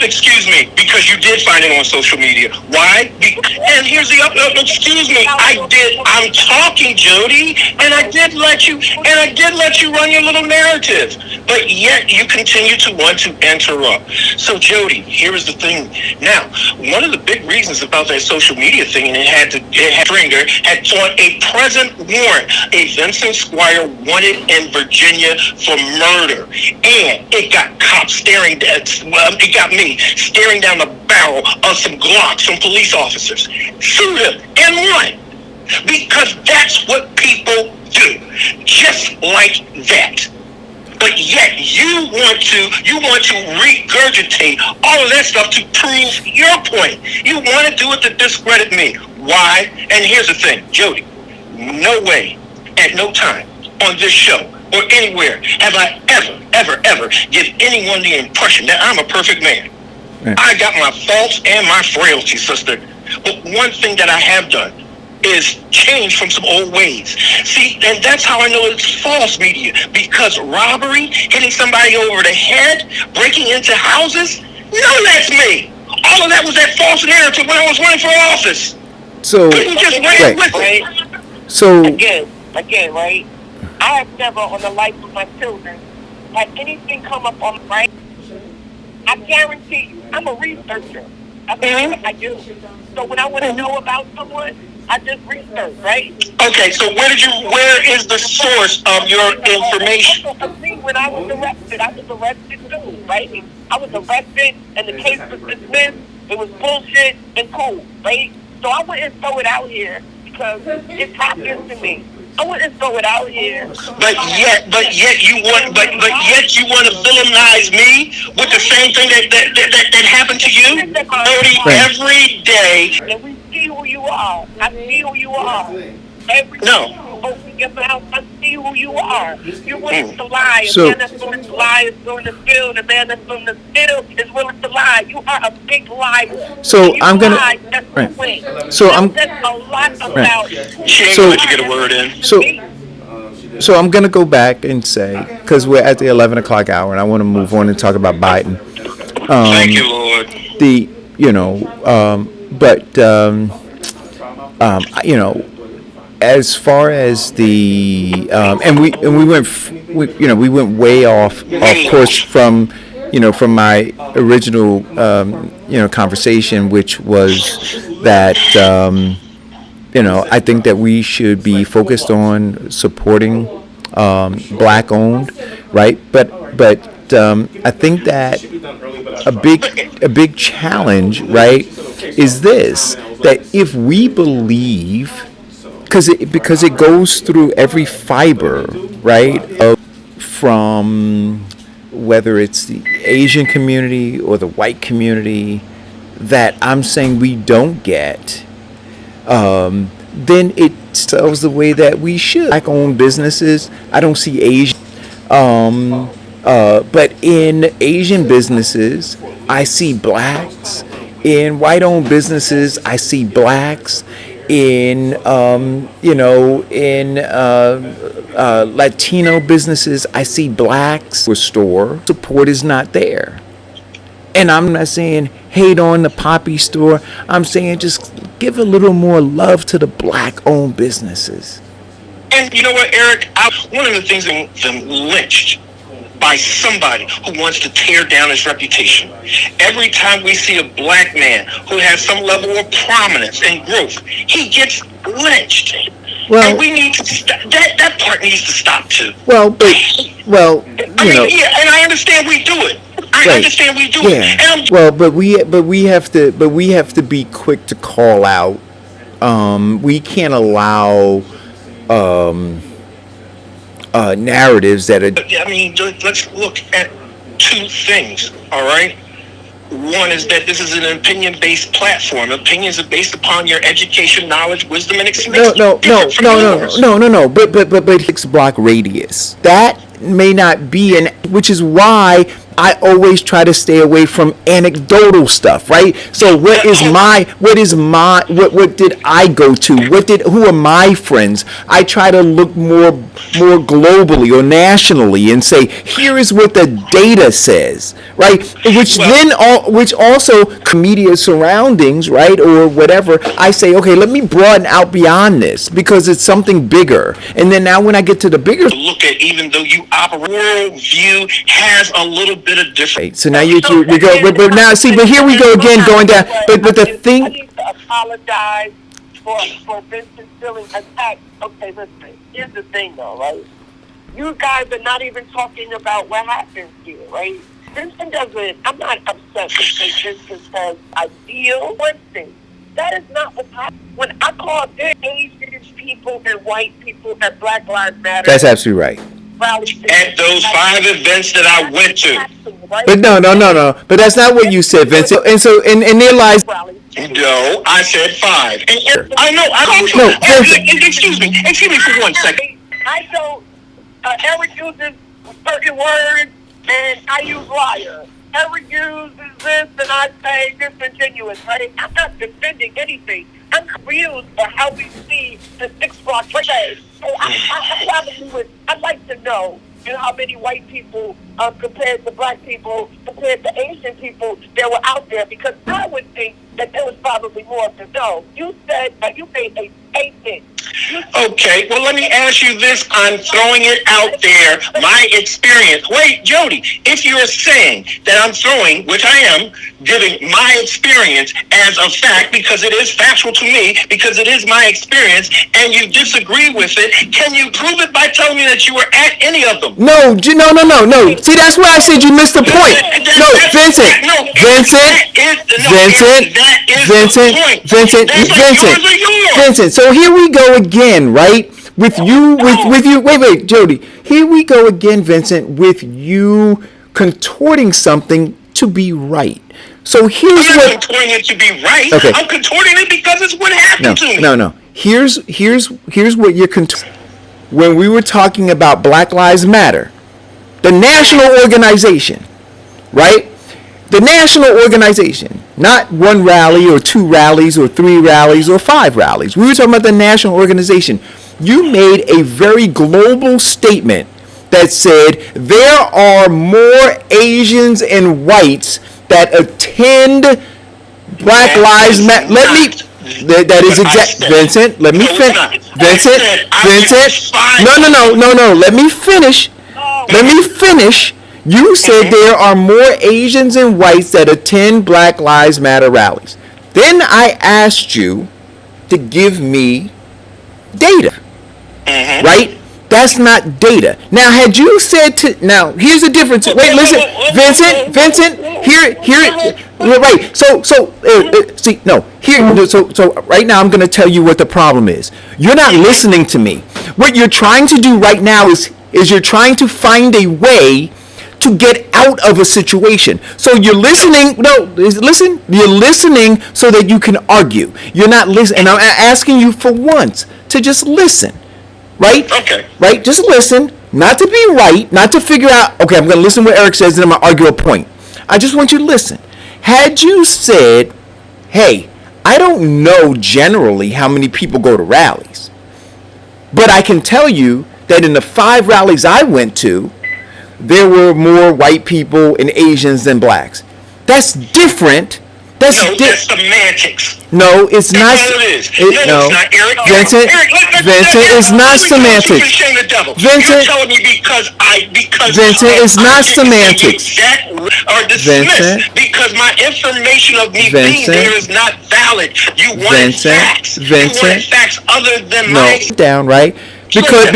Speaker 5: Excuse me, because you did find it on social media. Why? And here's the excuse me. I'm talking, Jody, and I did let you run your little narrative. But yet you continue to want to interrupt. So, Jody, here is the thing. Now, one of the big reasons about that social media thing, and it had Stringer had on a present warrant, a Vincent Squire wanted in Virginia for murder, and it got cops staring at. It got me staring down the barrel of some Glocks from police officers. Sued him and won because that's what people do, just like that. But yet you want to regurgitate all of that stuff to prove your point. You want to do it to discredit me. Why? And here's the thing, Jody. No way, at no time on this show or anywhere have I ever give anyone the impression that I'm a perfect man. Yeah. I got my faults and my frailties, sister. But one thing that I have done is change from some old ways. See, and that's how I know it's false media. Because robbery, hitting somebody over the head, breaking into houses, none of that's me. All of that was that false narrative when I was running for office.
Speaker 4: So,
Speaker 5: you just ran with it.
Speaker 4: So
Speaker 6: again, right? I have never, on the life of my children, had anything come up on right. I guarantee you, I'm a researcher. That's what I do. So when I want to know about someone, I just research, right?
Speaker 5: Okay, so where is the source of your information?
Speaker 6: When I was arrested too, right? I was arrested and the case was dismissed. It was bullshit and cool, right? So I wouldn't throw it out here because it happens to me. I wouldn't throw it out here.
Speaker 5: But yet you want to villainize me with the same thing that happened to you every day.
Speaker 6: And we see who you are. I see who you are. Every
Speaker 5: no.
Speaker 6: Open your mouth. I see who you are. You're willing to lie.
Speaker 4: So,
Speaker 6: a man that's willing to lie is willing to steal. The man that's willing to steal is willing to lie. You are a big liar.
Speaker 4: So I'm gonna.
Speaker 6: Right.
Speaker 4: So I'm.
Speaker 6: That's a lot about
Speaker 5: So let you get a word in.
Speaker 4: So I'm gonna go back and say, because we're at the 11 o'clock hour, and I want to move on and talk about Biden.
Speaker 5: Thank you, Lord.
Speaker 4: As far as the we went way off course from my original conversation, which was that I think that we should be focused on supporting black owned, right? But I think that a big challenge, right, is this, that if we believe, because it goes through every fiber, right, from whether it's the Asian community or the white community, that I'm saying we don't get, then it sells the way that we should. Black-owned businesses, I don't see Asian, but in Asian businesses, I see blacks. In white-owned businesses, I see blacks. In Latino businesses, I see blacks. Store support is not there, and I'm not saying, hey, hate on the Poppy store. I'm saying just give a little more love to the black-owned businesses.
Speaker 5: And you know what, Eric? One of the things that them lynched by somebody who wants to tear down his reputation. Every time we see a black man who has some level of prominence and growth, he gets lynched.
Speaker 4: Well,
Speaker 5: and we need to that part needs to stop too.
Speaker 4: Well, but
Speaker 5: yeah, and I understand we do it. I understand we do it. And
Speaker 4: but we have to be quick to call out. We can't allow narratives that are.
Speaker 5: I mean, let's look at two things. All right. One is that this is an opinion-based platform. Opinions are based upon your education, knowledge, wisdom, and experience.
Speaker 4: No. But 6-block radius. That may not be which is why I always try to stay away from anecdotal stuff, right? So what did I go to? Who are my friends? I try to look more globally or nationally and say, here is what the data says, right? Which also media surroundings, right? Or whatever. I say, okay, let me broaden out beyond this because it's something bigger. And then now when I get to the bigger
Speaker 5: look at, even though you operate, worldview has a little bit of difference.
Speaker 4: Right. So now we go, but now see, but here we go again, going down. But the thing.
Speaker 6: I need to apologize for Vincent feeling attacked. Okay, listen. Here's the thing, though, right? You guys are not even talking about what happens here, right? Vincent doesn't. I'm not upset with Vincent says I feel one thing. That is not what's happening. When I call Asian people and white people and Black Lives Matter.
Speaker 4: That's absolutely right.
Speaker 5: At those 5 events that I went to.
Speaker 4: But no. But that's not what you said, Vincent. And so, and there lies.
Speaker 5: No, I said 5. And I know. Excuse me for 1 second.
Speaker 6: I don't. Eric uses certain words, and I use liar. Eric uses this, and I say disingenuous. Right? I'm not defending anything. I'm confused at how we see the 6-block trade. So I'd like to know, how many white people compared to black people, compared to Asian people that were out there, because I would think that there was probably more to know. You said that you made a statement.
Speaker 5: Okay, well, let me ask you this. I'm throwing it out there, my experience. Wait, Jody, if you're saying that I'm throwing, which I am, giving my experience as a fact, because it is factual to me, because it is my experience, and you disagree with it, can you prove it by telling me that you were at any of them?
Speaker 4: No. See, that's why I said you missed the point. Vincent. So here we go again, right? With you. Wait, Jody. Here we go again, Vincent, with you contorting something to be right. So here's
Speaker 5: I'm not contorting it to be right. Okay. I'm contorting it because it's what happened to me.
Speaker 4: No. Here's what you're contorting. When we were talking about Black Lives Matter, the national organization, right? The national organization, not one rally or 2 rallies or 3 rallies or 5 rallies. We were talking about the national organization. You made a very global statement that said there are more Asians and whites that attend Black Lives Matter. That is exact, Vincent. Let me finish. Vincent. No. Let me finish. You said there are more Asians and whites that attend Black Lives Matter rallies. Then I asked you to give me data, right? That's not data. Now, had you said now, here's the difference. Wait, listen, Vincent, right. So right now I'm going to tell you what the problem is. You're not listening to me. What you're trying to do right now is you're trying to find a way to get out of a situation. So you're listening. You're listening so that you can argue. You're not listening. And I'm asking you for once to just listen. Right?
Speaker 5: Okay.
Speaker 4: Right? Just listen. Not to be right. Not to figure out, okay, I'm going to listen to what Eric says and I'm going to argue a point. I just want you to listen. Had you said, hey, I don't know generally how many people go to rallies, but I can tell you that in the 5 rallies I went to, there were more white people and Asians than blacks. That's different That's
Speaker 5: that's semantics.
Speaker 4: No, it's not.
Speaker 5: That's all it is.
Speaker 4: No,
Speaker 5: it's not, Eric.
Speaker 4: Vincent, Vincent, it's not semantics. Vincent,
Speaker 5: you're telling me because
Speaker 4: Vincent, it's not semantics.
Speaker 5: Or dismiss because my information of me being there is not valid. You wanted facts. You wanted facts other than my
Speaker 4: down, right? Because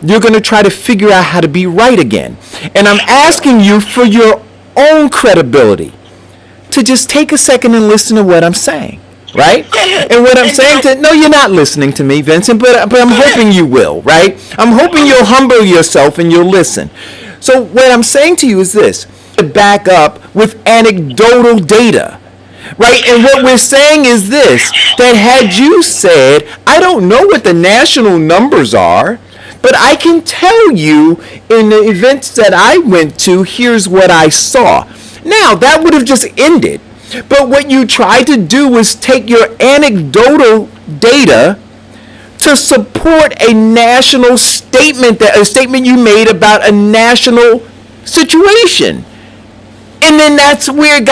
Speaker 4: you're going to try to figure out how to be right again. And I'm asking you for your own credibility to just take a second and listen to what I'm saying, right? And what I'm saying no, you're not listening to me, Vincent, but I'm hoping you will, right? I'm hoping you'll humble yourself and you'll listen. So what I'm saying to you is this, to back up with anecdotal data. Right, and what we're saying is this, that had you said, I don't know what the national numbers are, but I can tell you in the events that I went to, here's what I saw. Now, that would have just ended. But what you tried to do was take your anecdotal data to support a national statement, a statement you made about a national situation. And then that's where it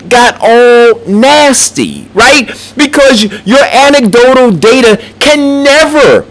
Speaker 4: got all nasty, right? Because your anecdotal data can never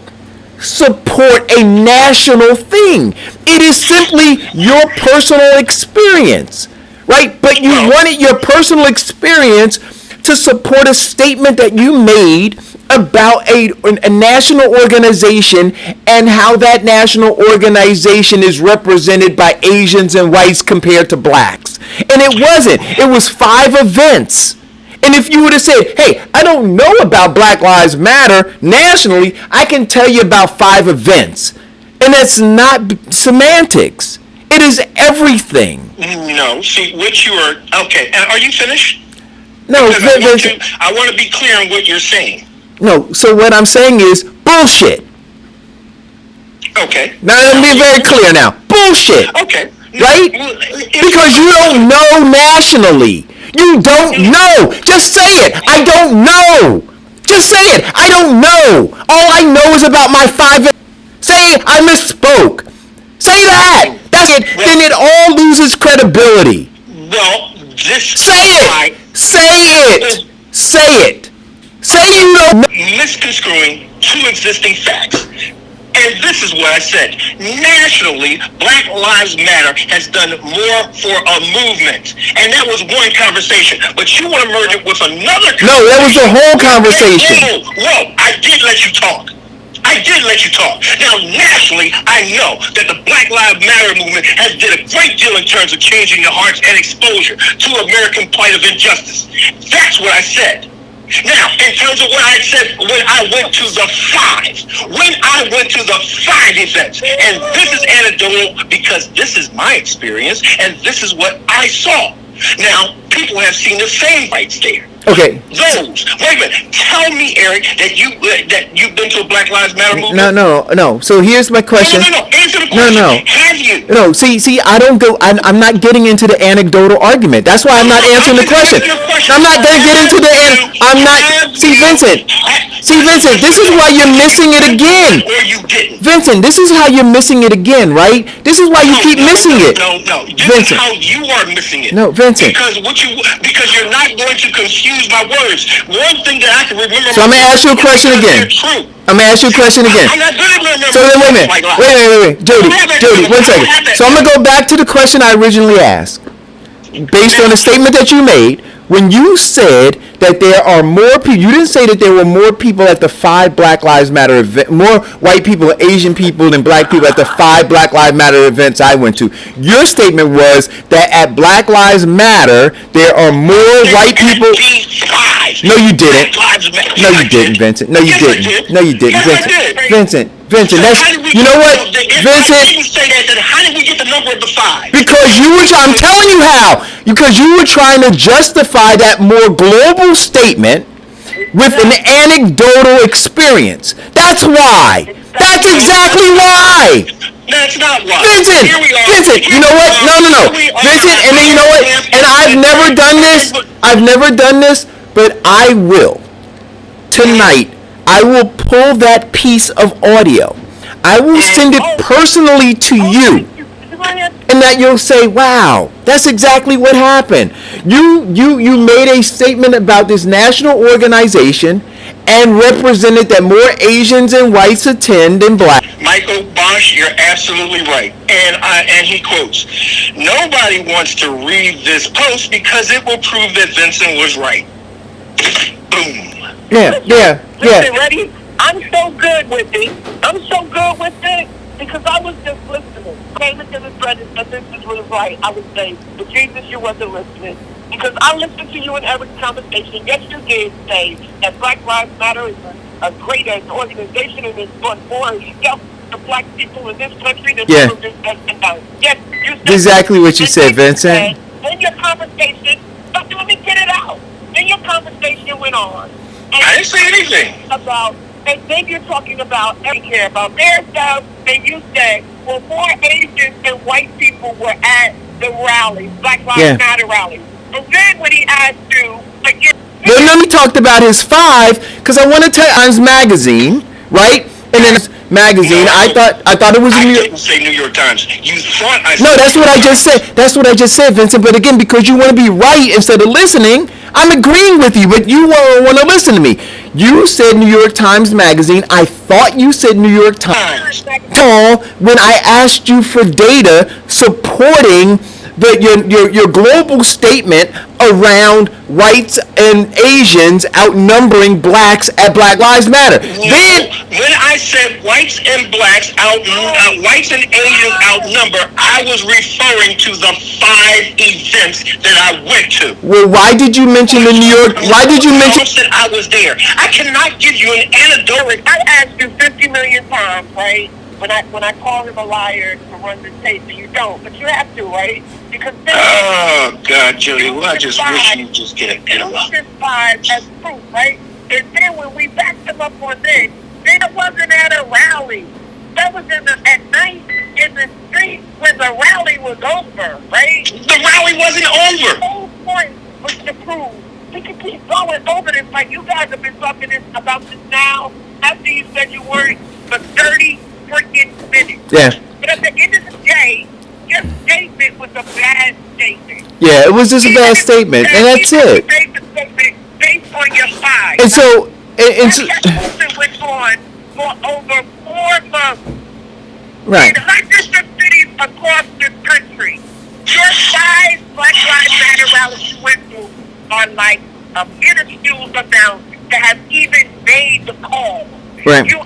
Speaker 4: support a national thing. It is simply your personal experience, right? But you wanted your personal experience to support a statement that you made about a national organization and how that national organization is represented by Asians and whites compared to blacks. And it wasn't. It was 5 events. And if you would have said, hey, I don't know about Black Lives Matter nationally, I can tell you about 5 events. And that's not semantics. It is everything.
Speaker 5: No, see, what you are, okay, are you finished?
Speaker 4: No,
Speaker 5: I want to be clear on what you're saying.
Speaker 4: No, so what I'm saying is bullshit.
Speaker 5: Okay.
Speaker 4: Now let me be very clear now. Bullshit.
Speaker 5: Okay.
Speaker 4: Right? Because you don't know nationally. You don't know. Just say it. I don't know. Just say it. I don't know. All I know is about my 5. Say I misspoke. Say that. That's it. Then it all loses credibility.
Speaker 5: Well,
Speaker 4: say it. Say it. Say it. Say you don't know.
Speaker 5: Misconstruing 2 existing facts. And this is what I said. Nationally, Black Lives Matter has done more for a movement. And that was one conversation. But you want to merge it with another conversation.
Speaker 4: No, that was the whole conversation.
Speaker 5: Whoa, I did let you talk. Now, nationally, I know that the Black Lives Matter movement has did a great deal in terms of changing the hearts and exposure to American plight of injustice. That's what I said. Now, in terms of what I said when I went to the 5 events, and this is anecdotal because this is my experience, and this is what I saw. Now, people have seen the same rights there.
Speaker 4: Okay.
Speaker 5: Wait a minute. Tell me, Eric, that you've been to a Black Lives Matter movement.
Speaker 4: No. So here's my question.
Speaker 5: No. Answer the question.
Speaker 4: No.
Speaker 5: Have you?
Speaker 4: No. See, I don't go. I'm not getting into the anecdotal argument. That's why I'm not answering the question. I'm not gonna get into the. I'm not. See, Vincent. This is why you're missing it again.
Speaker 5: Or you didn't.
Speaker 4: Vincent, this is how you're missing it again, right? This is why you keep missing it.
Speaker 5: No. This
Speaker 4: Vincent.
Speaker 5: is how you are missing it.
Speaker 4: No, Vincent.
Speaker 5: Because you're not going to confuse my words. One thing that I can remember.
Speaker 4: So I'm gonna ask you a question again. I'm gonna ask you a question again.
Speaker 5: I'm not good at remembering.
Speaker 4: So wait a minute. Wait. Jody, 1 second. So I'm gonna go back to the question I originally asked. Based on the statement that you made, when you said that there are more people, you didn't say that there were more people at the 5 Black Lives Matter event, more white people, Asian people, and black people at the 5 Black Lives Matter events I went to. Your statement was that at Black Lives Matter, there are more white people. No, you didn't. No, you didn't, Vincent. No, you didn't. No, you didn't, Vincent. Vincent, that's, you know what, Vincent?
Speaker 5: How did we get the number of the 5?
Speaker 4: Because I'm telling you how. Because you were trying to justify that more global statement with an anecdotal experience. That's why. That's exactly why.
Speaker 5: That's not why.
Speaker 4: Vincent, you know what? No. Vincent, and then you know what? And I've never done this, but I will. Tonight, I will pull that piece of audio. I will send it personally to you. And that you'll say, wow, that's exactly what happened. You made a statement about this national organization and represented that more Asians and whites attend than black.
Speaker 5: Michael Bosch, you're absolutely right. And he quotes, nobody wants to read this post because it will prove that Vincent was right. Boom.
Speaker 4: Yeah.
Speaker 6: Listen, ready? I'm so good with it. Because I was just listening. Came into this thread and said this was right. I would say, but Jesus, you wasn't listening. Because I listened to you in Eric's conversation. Yes, you did say that Black Lives Matter is a great organization and it's fun for the black people in this country. Yes, you said
Speaker 4: exactly what you said, Vincent.
Speaker 6: In your conversation, but let me get it out. Then your conversation went on. And
Speaker 5: I didn't say anything.
Speaker 6: And then you're talking about care about their stuff, and you said, well, more Asians and white people were at the rallies, Black Lives Matter rallies. And then when he asked you, again,
Speaker 4: well, no, he talked about his 5, because I want to tell Times Magazine, right? And then magazine, no, I thought it was
Speaker 5: I didn't say New York Times. You thought I said
Speaker 4: no, that's what I just said. That's what I just said, Vincent. But again, because you want to be right instead of listening, I'm agreeing with you, but you won't want to listen to me. You said New York Times Magazine. I thought you said New York Times. When I asked you for data supporting your global statement around whites and Asians outnumbering blacks at Black Lives Matter. Then
Speaker 5: when I said whites and blacks whites and Asians outnumber, I was referring to the 5 events that I went to.
Speaker 4: Well, why did you mention the New York? Why did you mention
Speaker 5: that I was there? I cannot give you an anecdote.
Speaker 6: I asked you 50 million times, right? When I call him a liar to run the tape, and you don't, but you have to, right? Because
Speaker 5: oh God, Jody, well, I just wish you just get an animal.
Speaker 6: This 5 as proof, right? And then when we backed him up on this, then it wasn't at a rally. That was at night in the street when the rally was over, right?
Speaker 5: The rally wasn't over.
Speaker 6: The whole point was to prove. We can keep going over this like you guys have been talking about this now after you said you weren't for 30 freaking minutes.
Speaker 4: Yeah.
Speaker 6: But at the end of the day, your statement was a bad statement.
Speaker 4: Yeah, it was just a bad statement, and that's it.
Speaker 6: Based on your 5.
Speaker 4: And so,
Speaker 6: that movement went on for over 4 months.
Speaker 4: Right.
Speaker 6: In hundreds of cities across this country. Your 5 Black Lives Matter rallies you went to are like a minuscule amount to have even made the call.
Speaker 4: Right.
Speaker 6: You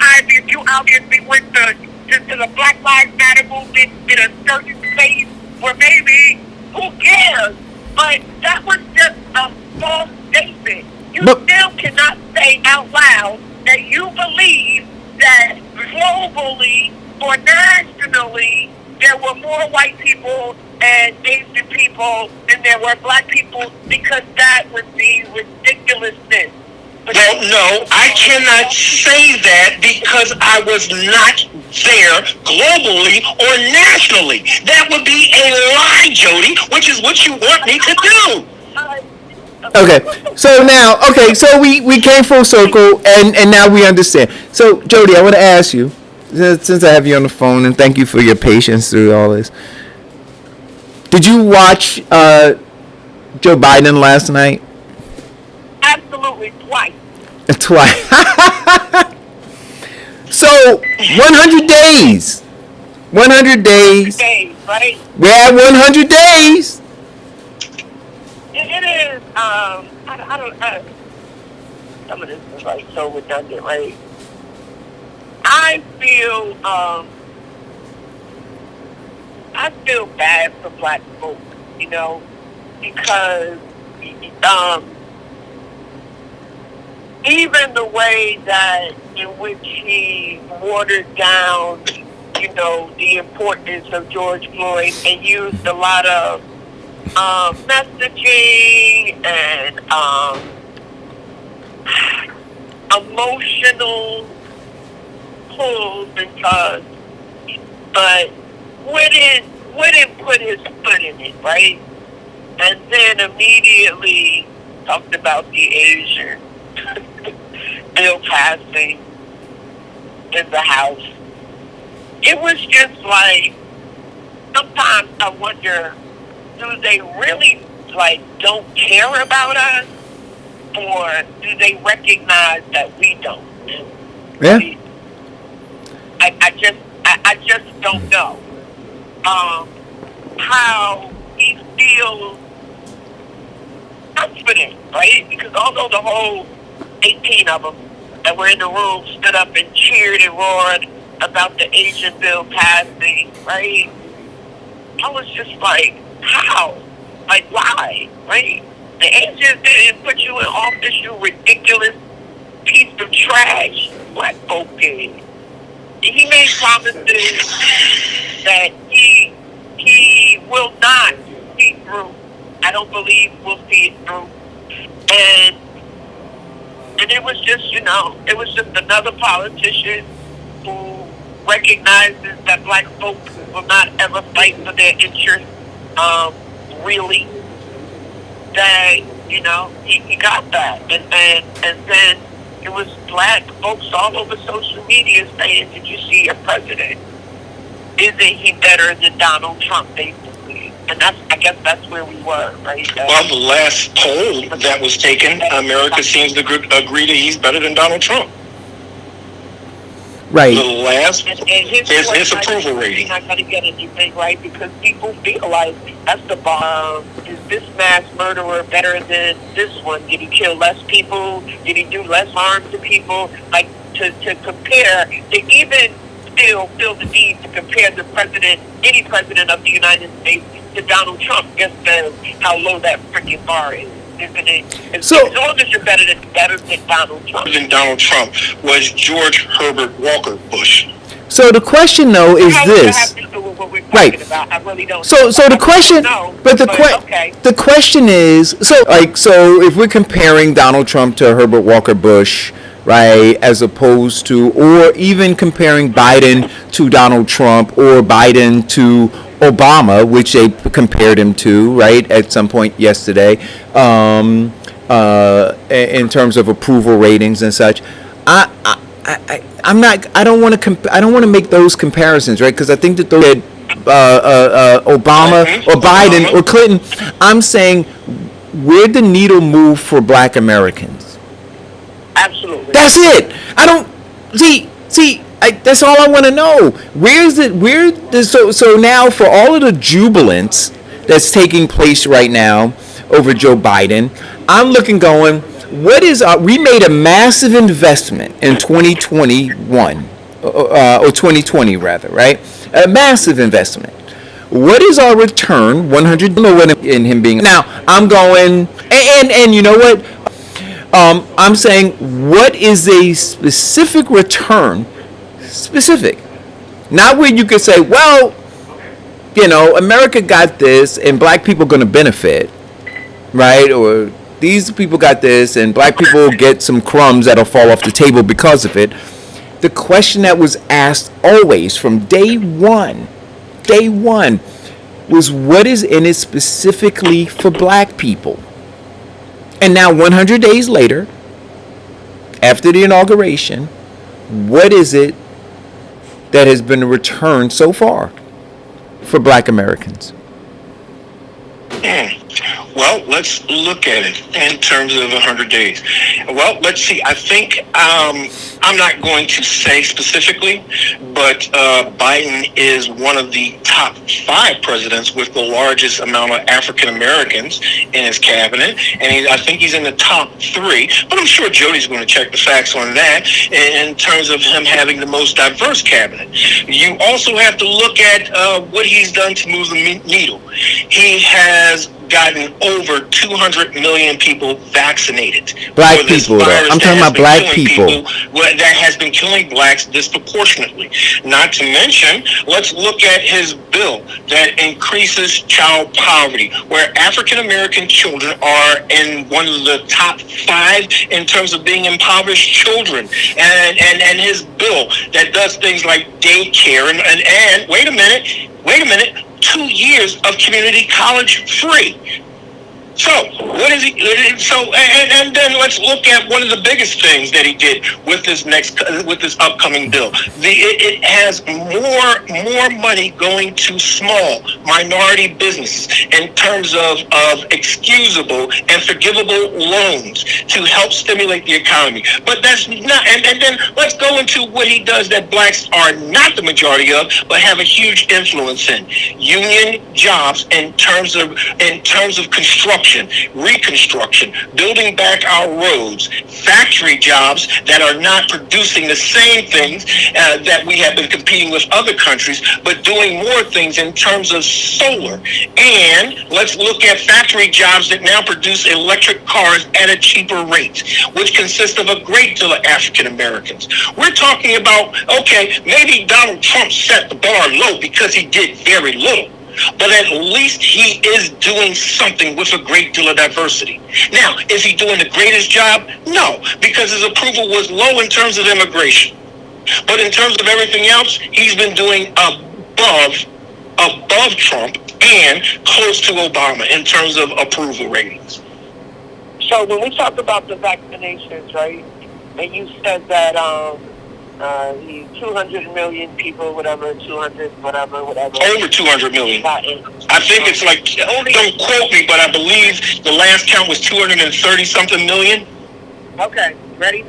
Speaker 6: obviously went to the Black Lives Matter movement in a certain space where maybe, who cares? But that was just a false statement. You still cannot say out loud that you believe that globally or nationally there were more white people and Asian people than there were black people, because that would be ridiculousness.
Speaker 5: Well, no, I cannot say that because I was not there globally or nationally. That would be a lie, Jody, which is what you want me to do.
Speaker 4: Okay, so we came full circle, and now we understand. So, Jody, I want to ask you, since I have you on the phone, and thank you for your patience through all this. Did you watch Joe Biden last night?
Speaker 6: Absolutely, twice.
Speaker 4: Twice. So, 100 days. 100 days.
Speaker 6: Right?
Speaker 4: We're at 100 days.
Speaker 6: It is, I don't, some of this is like so redundant, right? I feel bad for black folks, because, even the way that in which he watered down, the importance of George Floyd and used a lot of messaging and emotional pulls and tugs, but wouldn't put his foot in it, right? And then immediately talked about the Asian bill passing in the House. It was just like, sometimes I wonder, do they really like don't care about us, or do they recognize that we don't?
Speaker 4: Yeah.
Speaker 6: I just don't know how he feels confident, right? Because although the whole 18 of them that were in the room stood up and cheered and roared about the Asian bill passing, right? I was just like, how? Like, why? Right? The Asians didn't put you in office, you ridiculous piece of trash. Black folk did. He made promises that he will not see through. I don't believe we'll see it through. And it was just, it was just another politician who recognizes that black folks will not ever fight for their interests, really. That, he got that. And then it was black folks all over social media saying, did you see your president? Isn't he better than Donald Trump, basically? And I guess that's where we were, right?
Speaker 5: Well, the last poll that was taken, America seems to agree that he's better than Donald Trump.
Speaker 4: Right.
Speaker 5: The last,
Speaker 6: and
Speaker 5: his approval rating.
Speaker 6: Not going to get anything, right? Because people feel like that's the bomb. Is this mass murderer better than this one? Did he kill less people? Did he do less harm to people? Like, to compare, to even still feel the need to compare the president, any president of the United States, to Donald Trump, just how low that freaking bar is. Isn't it? So, as long as you're better than Donald Trump.
Speaker 5: Than Donald Trump was George Herbert Walker Bush.
Speaker 4: So the question, though, is this. Right.
Speaker 6: I really don't.
Speaker 4: So the question, the question is, so if we're comparing Donald Trump to Herbert Walker Bush, right, as opposed to, or even comparing Biden to Donald Trump or Biden to Obama, which they compared him to, right, at some point yesterday, in terms of approval ratings and such. I don't want to make those comparisons, right? Because I think that those Obama or Biden or Clinton, I'm saying, where'd the needle move for Black Americans?
Speaker 6: Absolutely.
Speaker 4: That's it. I don't see. That's all I want to know. So now, for all of the jubilance that's taking place right now over Joe Biden, I'm looking, going, we made a massive investment in 2021, or 2020 rather, right? A massive investment. What is our return? 100 in him being. Now I'm going, and you know what? I'm saying, what is a specific return? Specific, not where you could say, well, America got this and black people are going to benefit, right? Or these people got this and black people will get some crumbs that'll fall off the table because of it. The question that was asked always from day one, was what is in it specifically for black people? And now 100 days later, after the inauguration, what is it that has been returned so far for black Americans?
Speaker 5: Well, let's look at it in terms of 100 days. Well, let's see. I think I'm not going to say specifically, but Biden is one of the top 5 presidents with the largest amount of African Americans in his cabinet, and I think he's in the top 3. But I'm sure Jody's going to check the facts on that in terms of him having the most diverse cabinet. You also have to look at what he's done to move the needle. He has gotten over 200 million people vaccinated.
Speaker 4: Black people, I'm talking about black people.
Speaker 5: That has been killing blacks disproportionately. Not to mention, let's look at his bill that increases child poverty, where African American children are in one of the top 5 in terms of being impoverished children. And his bill that does things like daycare and wait a minute, 2 years of community college free. So what is he? So and then let's look at one of the biggest things that he did with this upcoming bill. It has more money going to small minority businesses in terms of excusable and forgivable loans to help stimulate the economy. But that's not. And then let's go into what he does that blacks are not the majority of, but have a huge influence in: union jobs in terms of construction, reconstruction, building back our roads, factory jobs that are not producing the same things that we have been competing with other countries, but doing more things in terms of solar. And let's look at factory jobs that now produce electric cars at a cheaper rate, which consists of a great deal of African Americans. We're talking about, okay, maybe Donald Trump set the bar low because he did very little, but at least he is doing something with a great deal of diversity. Now, is he doing the greatest job? No, because his approval was low in terms of immigration. But in terms of everything else, he's been doing above Trump and close to Obama in terms of approval ratings.
Speaker 6: So when we talk about the vaccinations, right, and you said that 200 million people, whatever, 200, whatever.
Speaker 5: Over 200 million. I think it's like, don't quote me, but I believe the last count was 230 something million.
Speaker 6: Okay, ready?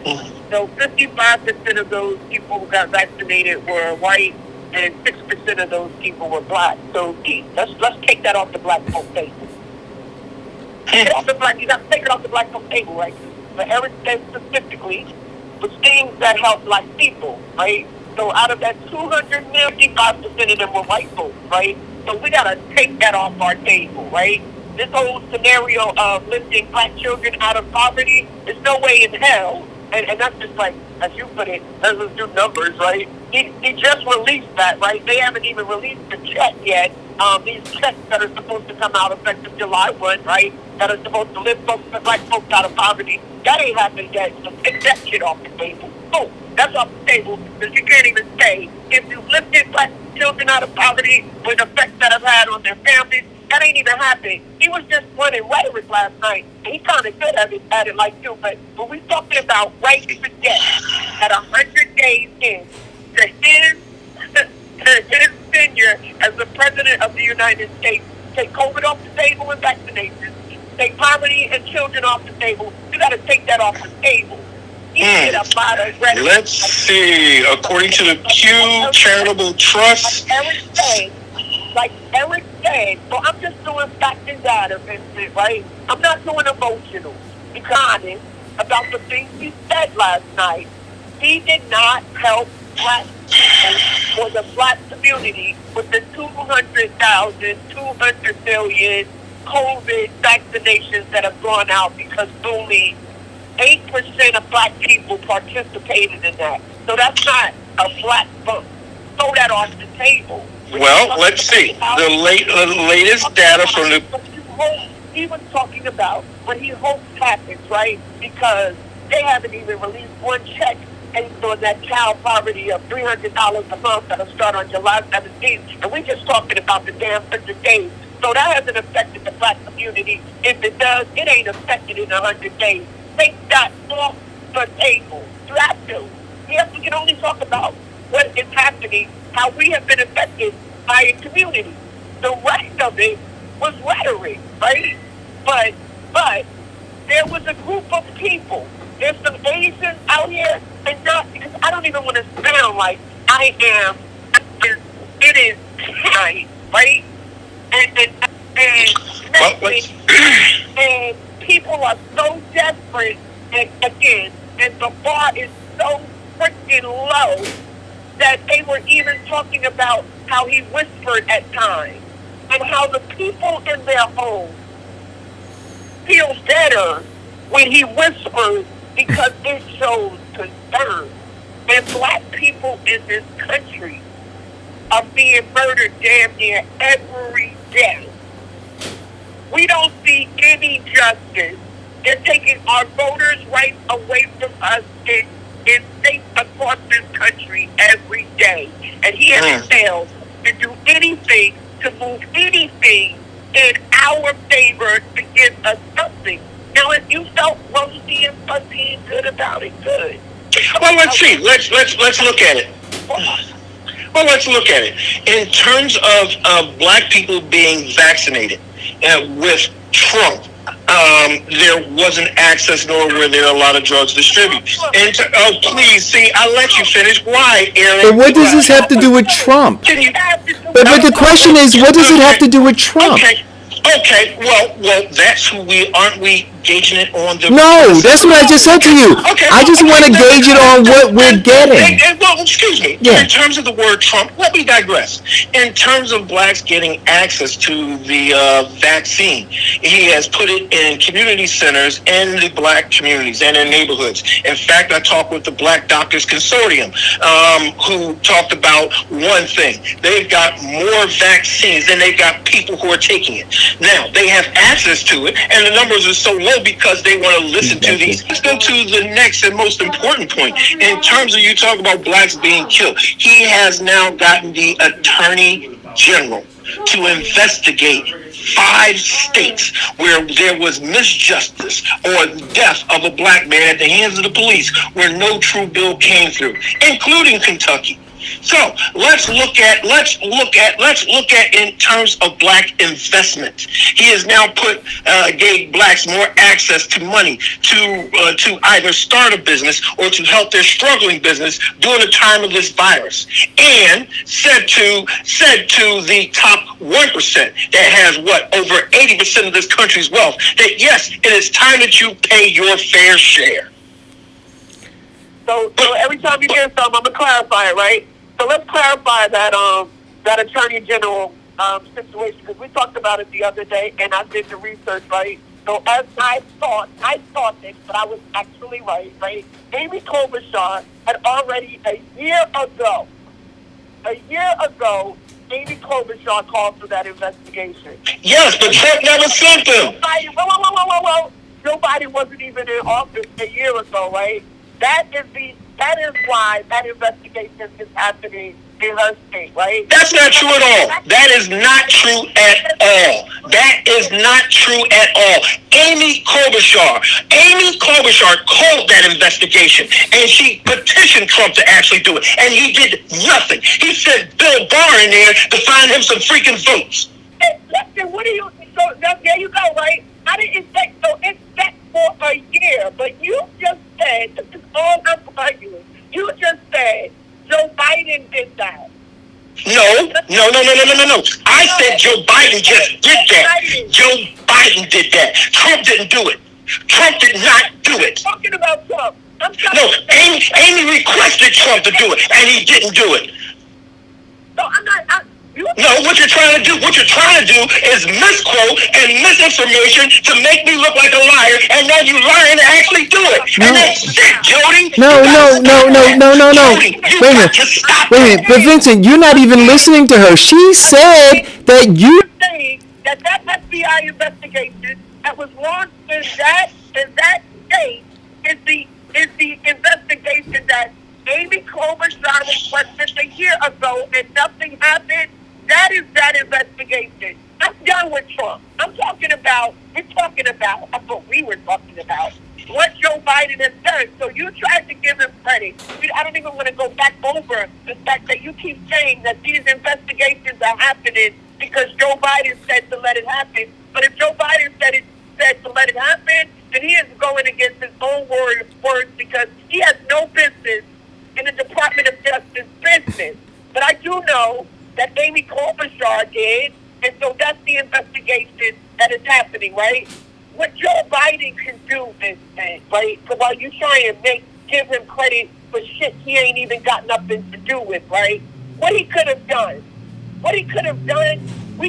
Speaker 6: So 55% of those people who got vaccinated were white, and 6% of those people were black. So let's take that off the black folk table. You got to take it off the black folk table, right? But everything specifically was things that help black people, right? So out of that 200 million, 55% of them were white folks, right? So we got to take that off our table, right? This whole scenario of lifting black children out of poverty, there's no way in hell. And that's just like, as you put it, let's just do numbers, right? He just released that, right? They haven't even released the check yet. These checks that are supposed to come out effective July 1, right? That are supposed to lift black folks out of poverty. That ain't happened yet. So take that shit off the table. Oh, that's off the table because you can't even say if you lifted black children out of poverty with the effects that have had on their families. That ain't even happening. He was just running rhetoric last night. And he kind of good at it like you. But when we're talking about right to death at 100 days in to his tenure as the President of the United States, take COVID off the table and vaccinations, take poverty and children off the table, you got to take that off the table.
Speaker 5: Let's see. According to the Q Charitable Trust,
Speaker 6: like Eric said, so I'm just doing facts and data, Vincent, right? I'm not doing emotional. Because honest about the things he said last night. He did not help black people or the black community with the 200,000, 200 million COVID vaccinations that have gone out because only 8% of black people participated in that. So that's not a black vote. Throw that off the table.
Speaker 5: Well, let's see. The latest data from the...
Speaker 6: He was talking about when he hopes happens, right? Because they haven't even released one check based on that child poverty of $300 a month that'll start on July 17th. And we're just talking about the damn 100 days. So that hasn't affected the black community. If it does, it ain't affected in 100 days. Take that off the table. You have to. Yes, we can only talk about what is happening, how we have been affected by a community. The rest of it was rhetoric, right? But there was a group of people. There's some Asians out here, and not because I don't even want to sound like I am. It is time, right? And people are so desperate, and again, and the bar is so freaking low that they were even talking about how he whispered at times and how the people in their home feel better when he whispers because it shows concern. And black people in this country are being murdered damn near every day. We don't see any justice. They're taking our voters' rights away from us in states across this country every day. And he has failed to do anything, to move anything in our favor to give us about it. Good.
Speaker 5: Well, let's see. Let's look at it. Well, let's look at it in terms of black people being vaccinated with Trump. There wasn't access, nor were there a lot of drugs distributed. Oh, please, see, I'll let you finish. Why, Aaron?
Speaker 4: But what does this have to do with Trump?
Speaker 5: Can you?
Speaker 4: But the question is, what does it have to do with Trump?
Speaker 5: Okay. Well, that's who we aren't we gauging it on the.
Speaker 4: No, that's what I just said to you.
Speaker 5: Okay.
Speaker 4: I just want to gauge it on what we're getting.
Speaker 5: Well, excuse me.
Speaker 4: Yeah.
Speaker 5: In terms of the word Trump, let me digress. In terms of blacks getting access to the vaccine, he has put it in community centers in the black communities and in neighborhoods. In fact, I talked with the Black Doctors Consortium, who talked about one thing. They've got more vaccines than they've got people who are taking it. Now, they have access to it, and the numbers are so low because they want to listen to these. Let's go to the next and most important point. In terms of you talk about blacks being killed, he has now gotten the Attorney General to investigate 5 states where there was misjustice or death of a black man at the hands of the police where no true bill came through, including Kentucky. So let's look at in terms of black investment. He has now gave blacks more access to money to either start a business or to help their struggling business during the time of this virus, and said to the top 1% that has over 80% of this country's wealth that yes, it is time that you pay your fair share.
Speaker 6: So every time you hear something, I'm gonna clarify it, right? So let's clarify that Attorney General situation, because we talked about it the other day, and I did the research, right? So as I thought this, but I was actually right? Amy Klobuchar had already a year ago, Amy Klobuchar called for that investigation.
Speaker 5: Yes, but Trump never sent them.
Speaker 6: Whoa. Joe Biden wasn't even in office a year ago, right? That is why that investigation is happening in her state, right?
Speaker 5: That's not true at all. That is not true at all. That is not true at all. Amy Klobuchar called that investigation, and she petitioned Trump to actually do it, and he did nothing. He sent Bill Barr in there to find him some freaking votes.
Speaker 6: Hey, listen, what do you? So there you go, right? I didn't say so. It's set for a year, but you just said, this is all I'm arguing. You just said Joe Biden did that.
Speaker 5: No. I said Joe Biden just did that. Joe Biden did that. Trump didn't do it. Trump did not do it.
Speaker 6: I'm talking about Trump.
Speaker 5: No, Amy requested Trump to do it, and he didn't do it.
Speaker 6: So I'm not.
Speaker 5: No, what you're trying to do is misquote and misinformation to make me look like a liar, and then you lying to actually do it.
Speaker 4: No.
Speaker 5: And that's it, Jody.
Speaker 4: No.
Speaker 5: Jody,
Speaker 4: Wait a minute. But Vincent, you're not even listening to her. She said that you.
Speaker 6: Saying that FBI investigation that was launched in that state is the investigation that Amy Klobuchar requested a year ago, and nothing happened. That is that investigation. I'm done with Trump. That's what we were talking about. What Joe Biden has done. So you tried to give him credit. I don't even want to go back over the fact that you keep saying that these investigations are happening because Joe Biden said to let it happen. But if Joe Biden said to let it happen, then he is going against his own words because he has no business in the Department of Justice business. But I do know that Amy Klobuchar did, and so that's the investigation that is happening, right? What Joe Biden can do is, right? So while you try and give him credit for shit he ain't even got nothing to do with, right? What he could have done, we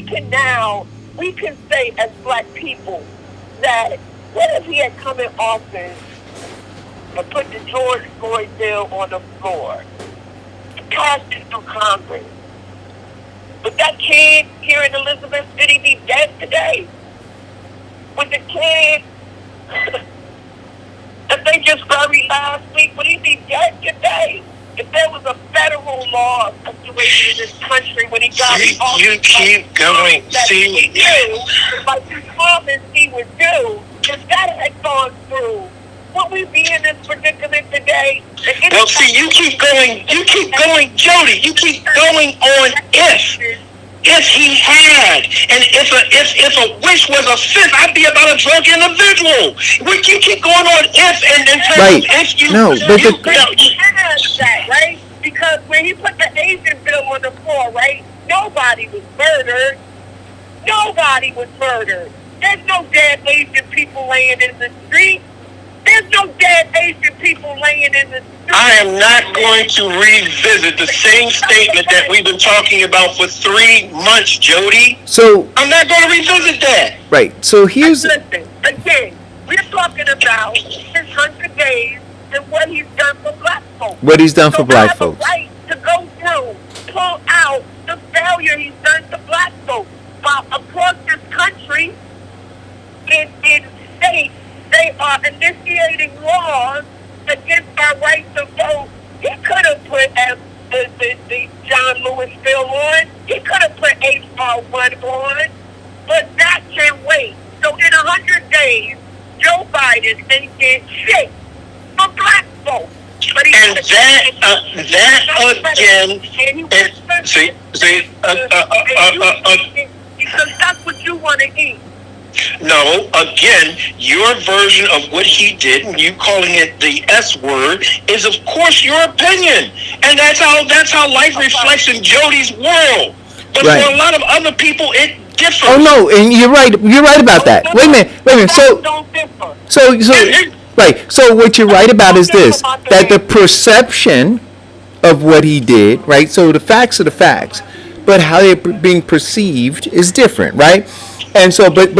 Speaker 6: can say as black people that what if he had come in office and put the George Floyd bill on the floor, passed it through Congress? Would that kid here in Elizabeth City be dead today? Would the kid that they just buried last week, would he be dead today? If there was a federal law situation in this country when he got in office,
Speaker 5: you keep going.
Speaker 6: He would do, like he promised he would do, if that had gone through, would we be in this predicament today?
Speaker 5: Well, see, you keep going, Jody. You keep going on if he had, and if a wish was a fifth, I'd be about a drunk individual. You keep going on if and
Speaker 4: Right.
Speaker 5: if you
Speaker 4: No, but
Speaker 6: you have that, right? Because when he put the Asian bill on the floor, right? Nobody was murdered. Nobody was murdered. There's no dead Asian people laying in the street. There's no dead Asian people laying in the street.
Speaker 5: I am not going to revisit the same statement that we've been talking about for 3 months, Jody.
Speaker 4: So
Speaker 5: I'm not going to revisit that.
Speaker 4: right. So here's
Speaker 6: Listen, again, we're talking about his 100 days and what he's done for black folks.
Speaker 4: what he's done for
Speaker 6: So
Speaker 4: black
Speaker 6: I have
Speaker 4: folks.
Speaker 6: a right to go through, pull out the failure he's done to black folks. While across this country, in states, they are initiating laws against our right to vote. He could have put the John Lewis bill on. He could have put HR 1 on. But that can wait. So in 100 days, Joe Biden ain't get shit for black folks. But he
Speaker 5: And
Speaker 6: because that's what you want to eat.
Speaker 5: no, again, your version of what he did, and you calling it the S word, is of course your opinion, and that's how life reflects in Jody's world. But
Speaker 4: Right.
Speaker 5: for a lot of other people, it differs.
Speaker 4: Oh no, and you're right about that. Wait a minute.
Speaker 6: Don't differ.
Speaker 4: So right. So what you're right about is this: that the perception of what he did, right? So the facts are the facts, but how they're being perceived is different, right? And so, but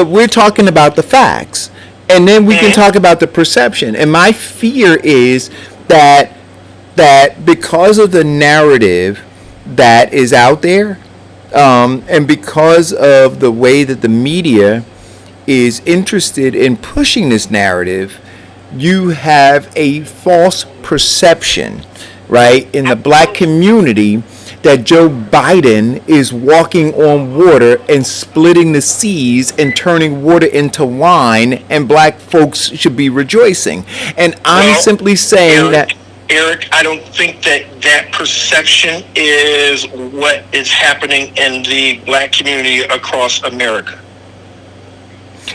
Speaker 4: we're talking about the facts, and then we can talk about the perception. And my fear is that because of the narrative that is out there, and because of the way that the media is interested in pushing this narrative, you have a false perception, right, in the black community that Joe Biden is walking on water and splitting the seas and turning water into wine, and black folks should be rejoicing. And I'm simply saying that.
Speaker 5: Eric, I don't think that perception is what is happening in the black community across America.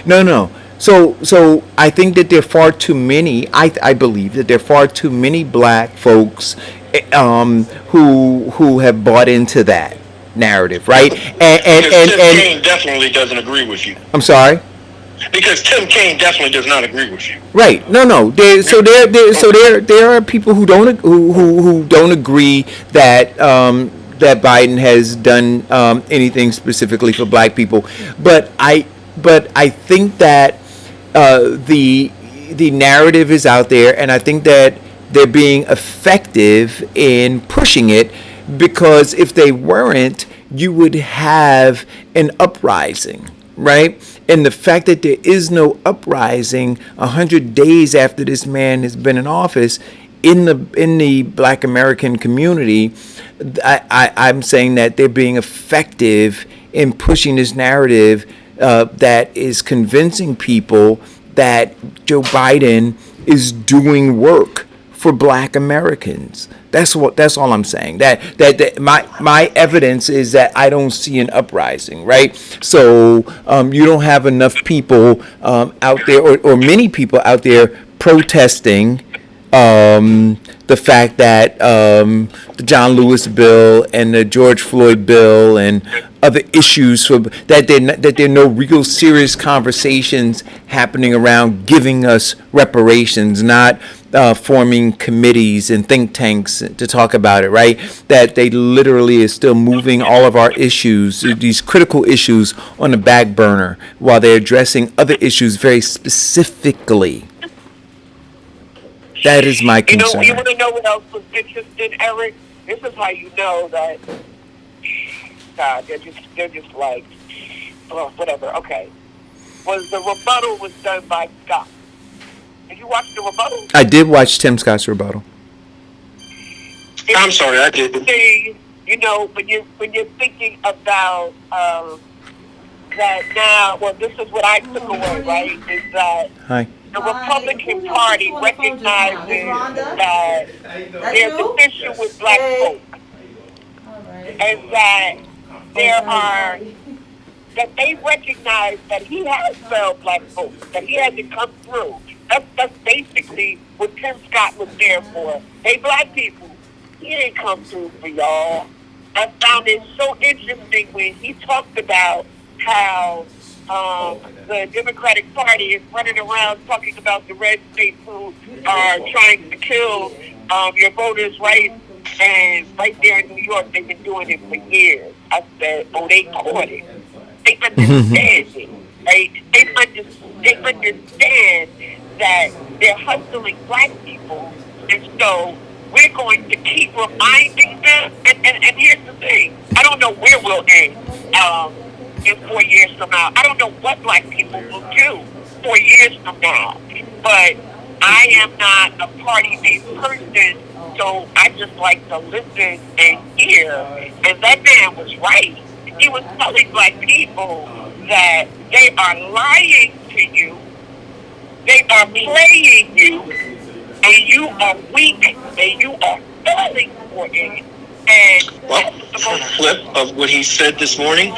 Speaker 4: No. So I think that there are far too many. I believe that there are far too many black folks who have bought into that narrative, right? And
Speaker 5: Tim Kaine definitely doesn't agree with you.
Speaker 4: I'm sorry.
Speaker 5: Because Tim Kaine definitely does not agree with you.
Speaker 4: Right. No. There are people who don't agree that that Biden has done anything specifically for black people. But I think that the narrative is out there, and I think that they're being effective in pushing it, because if they weren't, you would have an uprising, right? And the fact that there is no uprising 100 days after this man has been in office in the black American community, I'm saying that they're being effective in pushing this narrative that is convincing people that Joe Biden is doing work for black Americans. That's all I'm saying. That my evidence is that I don't see an uprising, right? So you don't have enough people out there, or many people out there protesting the fact that the John Lewis bill and the George Floyd bill and other issues, that there are no real serious conversations happening around giving us reparations, not forming committees and think tanks to talk about it, right? That they literally is still moving all of our issues, these critical issues, on the back burner while they're addressing other issues very specifically. That is my concern.
Speaker 6: You want to know what else was interesting, Eric? This is how you know that, God, they're just like, oh, whatever. Okay, the rebuttal was done by Scott. Did you watch the rebuttal?
Speaker 4: I did watch Tim Scott's rebuttal.
Speaker 5: I'm sorry, I didn't.
Speaker 6: You know, when you're thinking about that now, well, this is what I took away, right? Is that
Speaker 4: Hi.
Speaker 6: the Republican Party recognizes that there's an issue with black folk, and that that they recognize that he has failed black folks, that he hasn't come through. That's basically what Tim Scott was there for. Hey, black people, he didn't come through for y'all. I found it so interesting when he talked about how the Democratic Party is running around talking about the red states who are trying to kill your voters' rights. And right there in New York, they've been doing it for years. I said, oh, they caught it. They understand it, right? They understand that they're hustling black people. And so we're going to keep reminding them. And here's the thing. I don't know where we'll end in 4 years from now. I don't know what black people will do 4 years from now. But I am not a party-based person, so I just like to listen and hear. And that man was right. He was telling black people that they are lying to you, they are playing you, and you are weak, and you are falling for it. And
Speaker 5: well, a clip of what he said this morning,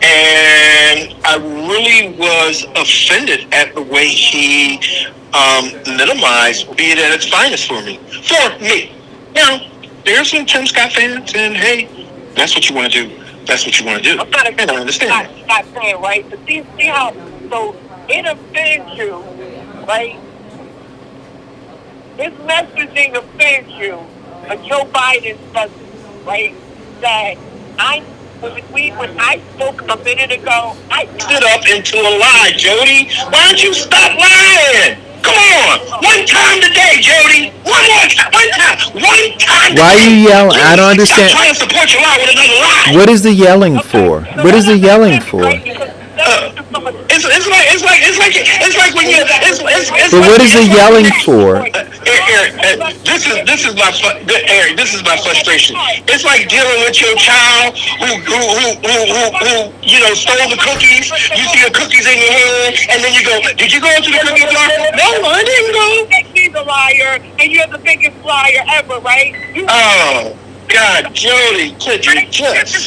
Speaker 5: and I really was offended at the way he minimized be it at its finest for me. Now, there's some Tim Scott fans, and hey, that's what you want to do. That's what you want to do. And I understand.
Speaker 6: Not saying, right? But see how, so it offends you, right? This messaging offends you, but Joe Biden doesn't, right? That when I spoke a minute ago, I
Speaker 5: stood up into a lie, Jody. Why don't you stop lying? Come on, one time today, Jody. One more time, one time.
Speaker 4: Why are you yelling? I don't understand.
Speaker 5: Stop trying to support your lie with another lie.
Speaker 4: What is the yelling for? What is the yelling for?
Speaker 5: It's like when you.
Speaker 4: But what is the yelling for?
Speaker 5: Eric, this is my Eric. This is my frustration. It's like dealing with your child who stole the cookies. You see the cookies in your hand, and then you go, "Did you go into the cookie jar?" No, I didn't go.
Speaker 6: He's a liar, and you're the biggest liar ever, right?
Speaker 5: Oh. God, Jody, could you just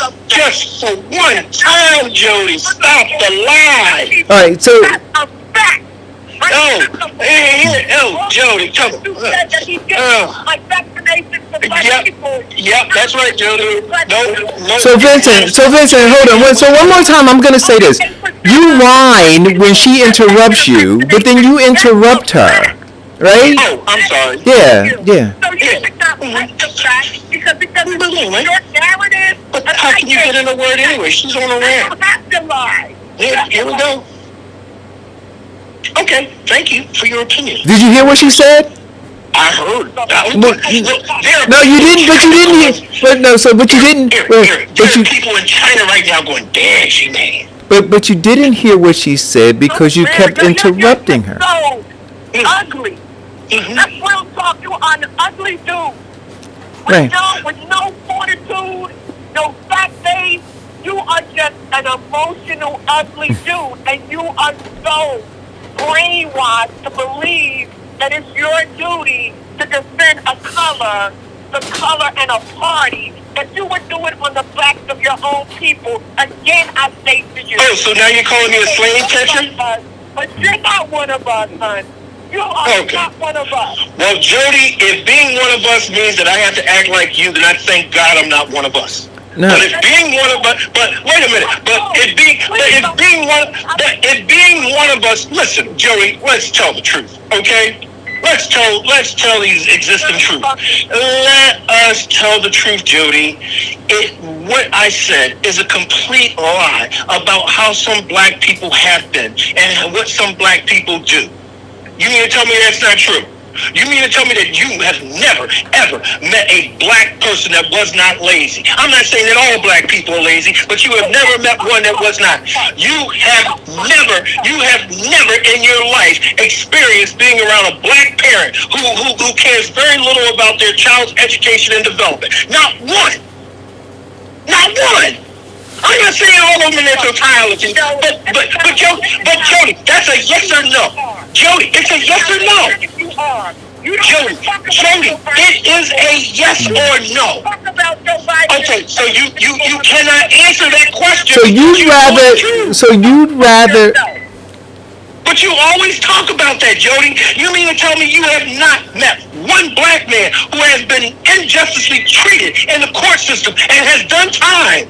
Speaker 5: for one time, Jody, stop the lie?
Speaker 4: All right, so.
Speaker 5: Jody, come on. Yep, that's right, Jody. No.
Speaker 4: So Vincent, hold on. So one more time, I'm going to say this. You whine when she interrupts you, but then you interrupt her. Right?
Speaker 5: Oh, I'm sorry.
Speaker 4: Yeah.
Speaker 6: So you should not like the fact because your narrative.
Speaker 5: But how can you get in a word anyway? She's on a rant.
Speaker 6: I don't have to lie.
Speaker 5: Yeah, here we go. Okay, thank you for your opinion.
Speaker 4: Did you hear what she said?
Speaker 5: I heard.
Speaker 4: No, you didn't. But you didn't hear. But you didn't.
Speaker 5: There are people in China right now going, "Damn, she mad."
Speaker 4: But you didn't hear what she said because you kept interrupting her.
Speaker 6: So ugly. That's real talk. You are an ugly dude. With no fortitude, no fact base. You are just an emotional, ugly dude, and you are so brainwashed to believe that it's your duty to defend a color, the color and a party, that you would do it on the backs of your own people. Again, I say to you.
Speaker 5: Oh, so now you're calling me a slave catcher?
Speaker 6: But you're not one of us, son. You are not one of us.
Speaker 5: Well, Jody, if being one of us means that I have to act like you, then I thank God I'm not one of us. No. But if being one of us, but wait a minute. If being one of us, listen, Joey, let's tell the truth, okay? Let's tell these existing truth. Let us tell the truth, Jody. What I said is a complete lie about how some black people have been and what some black people do. You mean to tell me that's not true? You mean to tell me that you have never, ever met a black person that was not lazy? I'm not saying that all black people are lazy, but you have never met one that was not. You have never in your life experienced being around a black parent who cares very little about their child's education and development. Not one. Not one. I'm not saying all of them in their totality, but Jody, that's a yes or no. Jody, it's a yes or no.
Speaker 6: You are. You
Speaker 5: Jody, it is a yes or no.
Speaker 6: talk about Joe Biden.
Speaker 5: Okay, so you cannot answer that question.
Speaker 4: So you'd rather.
Speaker 5: But you always talk about that, Jody. You mean to tell me you have not met one black man who has been injustly treated in the court system and has done time?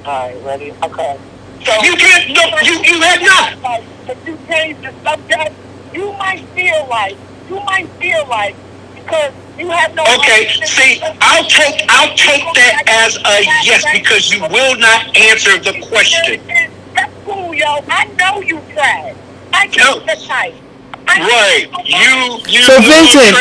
Speaker 6: All right, ready? Okay. So
Speaker 5: You did no, you have not.
Speaker 6: If you change the subject, you might feel like because you have no.
Speaker 5: Okay, see, I'll take that as a yes because you will not answer the question.
Speaker 6: That's cool, yo. I know you tried. I know the type.
Speaker 5: Right, you.
Speaker 4: So Vincent,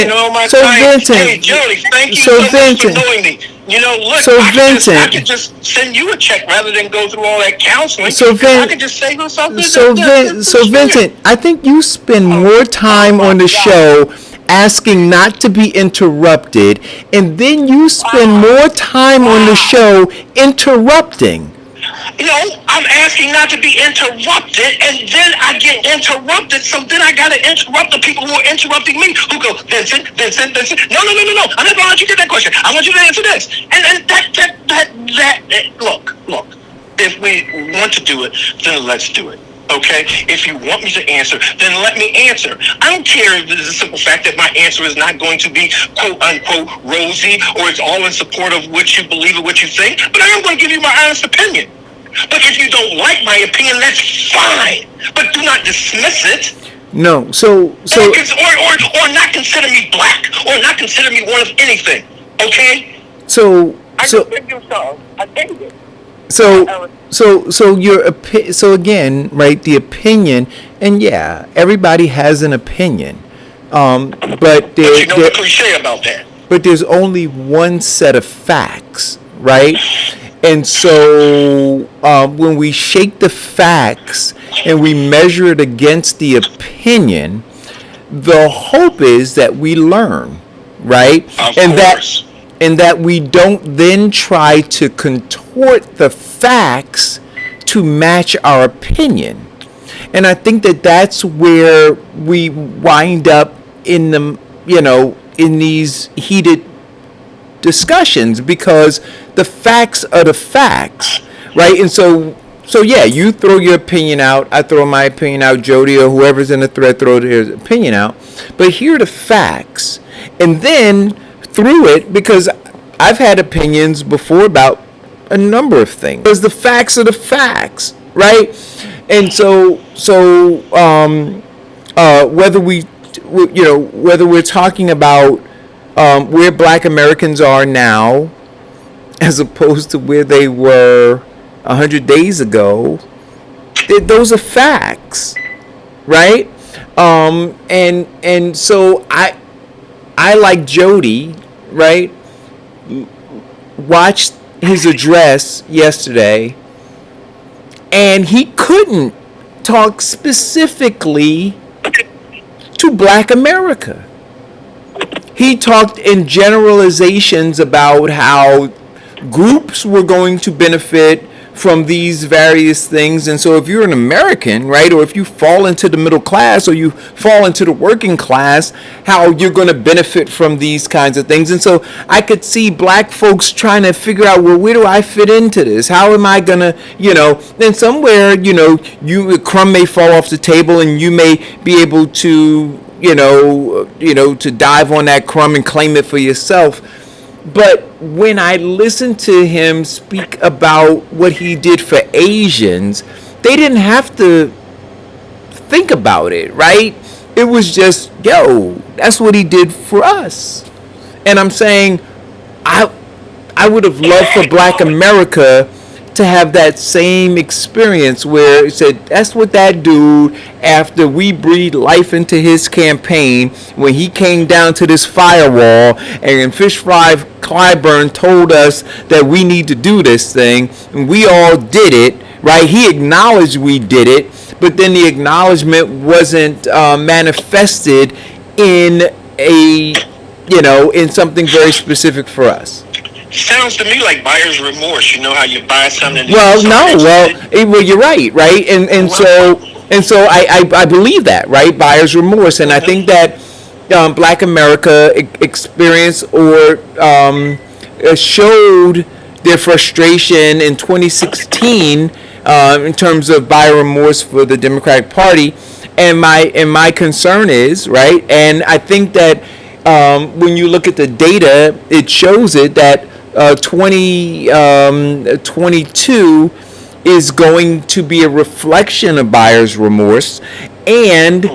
Speaker 5: you know my
Speaker 4: so
Speaker 5: type.
Speaker 4: Vincent,
Speaker 5: Hey, Jody, thank you
Speaker 4: so
Speaker 5: so much
Speaker 4: Vincent.
Speaker 5: for knowing me. You know, look,
Speaker 4: So
Speaker 5: I
Speaker 4: Vincent.
Speaker 5: could just send you a check rather than go through all that counseling.
Speaker 4: So
Speaker 5: I could just say something.
Speaker 4: So Vincent, I think you spend more time on the show asking not to be interrupted, and then you spend more time on the show interrupting.
Speaker 5: You know, I'm asking not to be interrupted, and then I get interrupted, so then I gotta interrupt the people who are interrupting me, who go, Vincent. No. I'm not gonna let you get that question. I want you to answer this. And look, if we want to do it, then let's do it. Okay? If you want me to answer, then let me answer. I don't care if it's a simple fact that my answer is not going to be quote unquote rosy or it's all in support of what you believe or what you think, but I am going to give you my honest opinion. But if you don't like my opinion, that's fine. But do not dismiss it.
Speaker 4: No, so
Speaker 5: or not consider me black or not consider me one of anything. Okay?
Speaker 4: so
Speaker 6: I think you so. I think it.
Speaker 4: so again, right? The opinion, and yeah, everybody has an opinion, but
Speaker 5: But you know the cliche about that.
Speaker 4: but there's only one set of facts, right? And so when we shake the facts and we measure it against the opinion, the hope is that we learn, right?
Speaker 5: Of
Speaker 4: and
Speaker 5: course.
Speaker 4: that we don't then try to contort the facts to match our opinion. And I think that that's where we wind up in the, in these heated discussions, because the facts are the facts, right? And so yeah, you throw your opinion out, I throw my opinion out, Jody or whoever's in the thread throw their opinion out, but here are the facts. And then through it, because I've had opinions before about a number of things, because the facts are the facts, right? And so whether we're talking about where Black Americans are now, as opposed to where they were 100 days ago, those are facts, right? And so I like Jody, right? Watched his address yesterday, and he couldn't talk specifically to Black America. He talked in generalizations about how groups were going to benefit from these various things. And so if you're an American, right, or if you fall into the middle class or you fall into the working class, how you're going to benefit from these kinds of things. And so I could see Black folks trying to figure out, well, where do I fit into this? How am I going to, then somewhere, a crumb may fall off the table and you may be able to, to dive on that crumb and claim it for yourself. But when I listened to him speak about what he did for Asians, they didn't have to think about it, right? It was just, that's what he did for us. And I'm saying, I would have loved for Black America to have that same experience where it said, that's what that dude, after we breathed life into his campaign, when he came down to this firewall and Fish Fry Clyburn told us that we need to do this thing, and we all did it, right? He acknowledged we did it, but then the acknowledgement wasn't manifested in in something very specific for us.
Speaker 5: Sounds to me like buyer's remorse. You know how you buy something and
Speaker 4: Well,
Speaker 5: you're
Speaker 4: no,
Speaker 5: so interested?
Speaker 4: well, you're right, and so I believe that, right, buyer's remorse, and I think that Black America experienced or showed their frustration in 2016 in terms of buyer remorse for the Democratic Party, and my concern is right, and I think that when you look at the data, it shows it that 2022 is going to be a reflection of buyer's remorse, and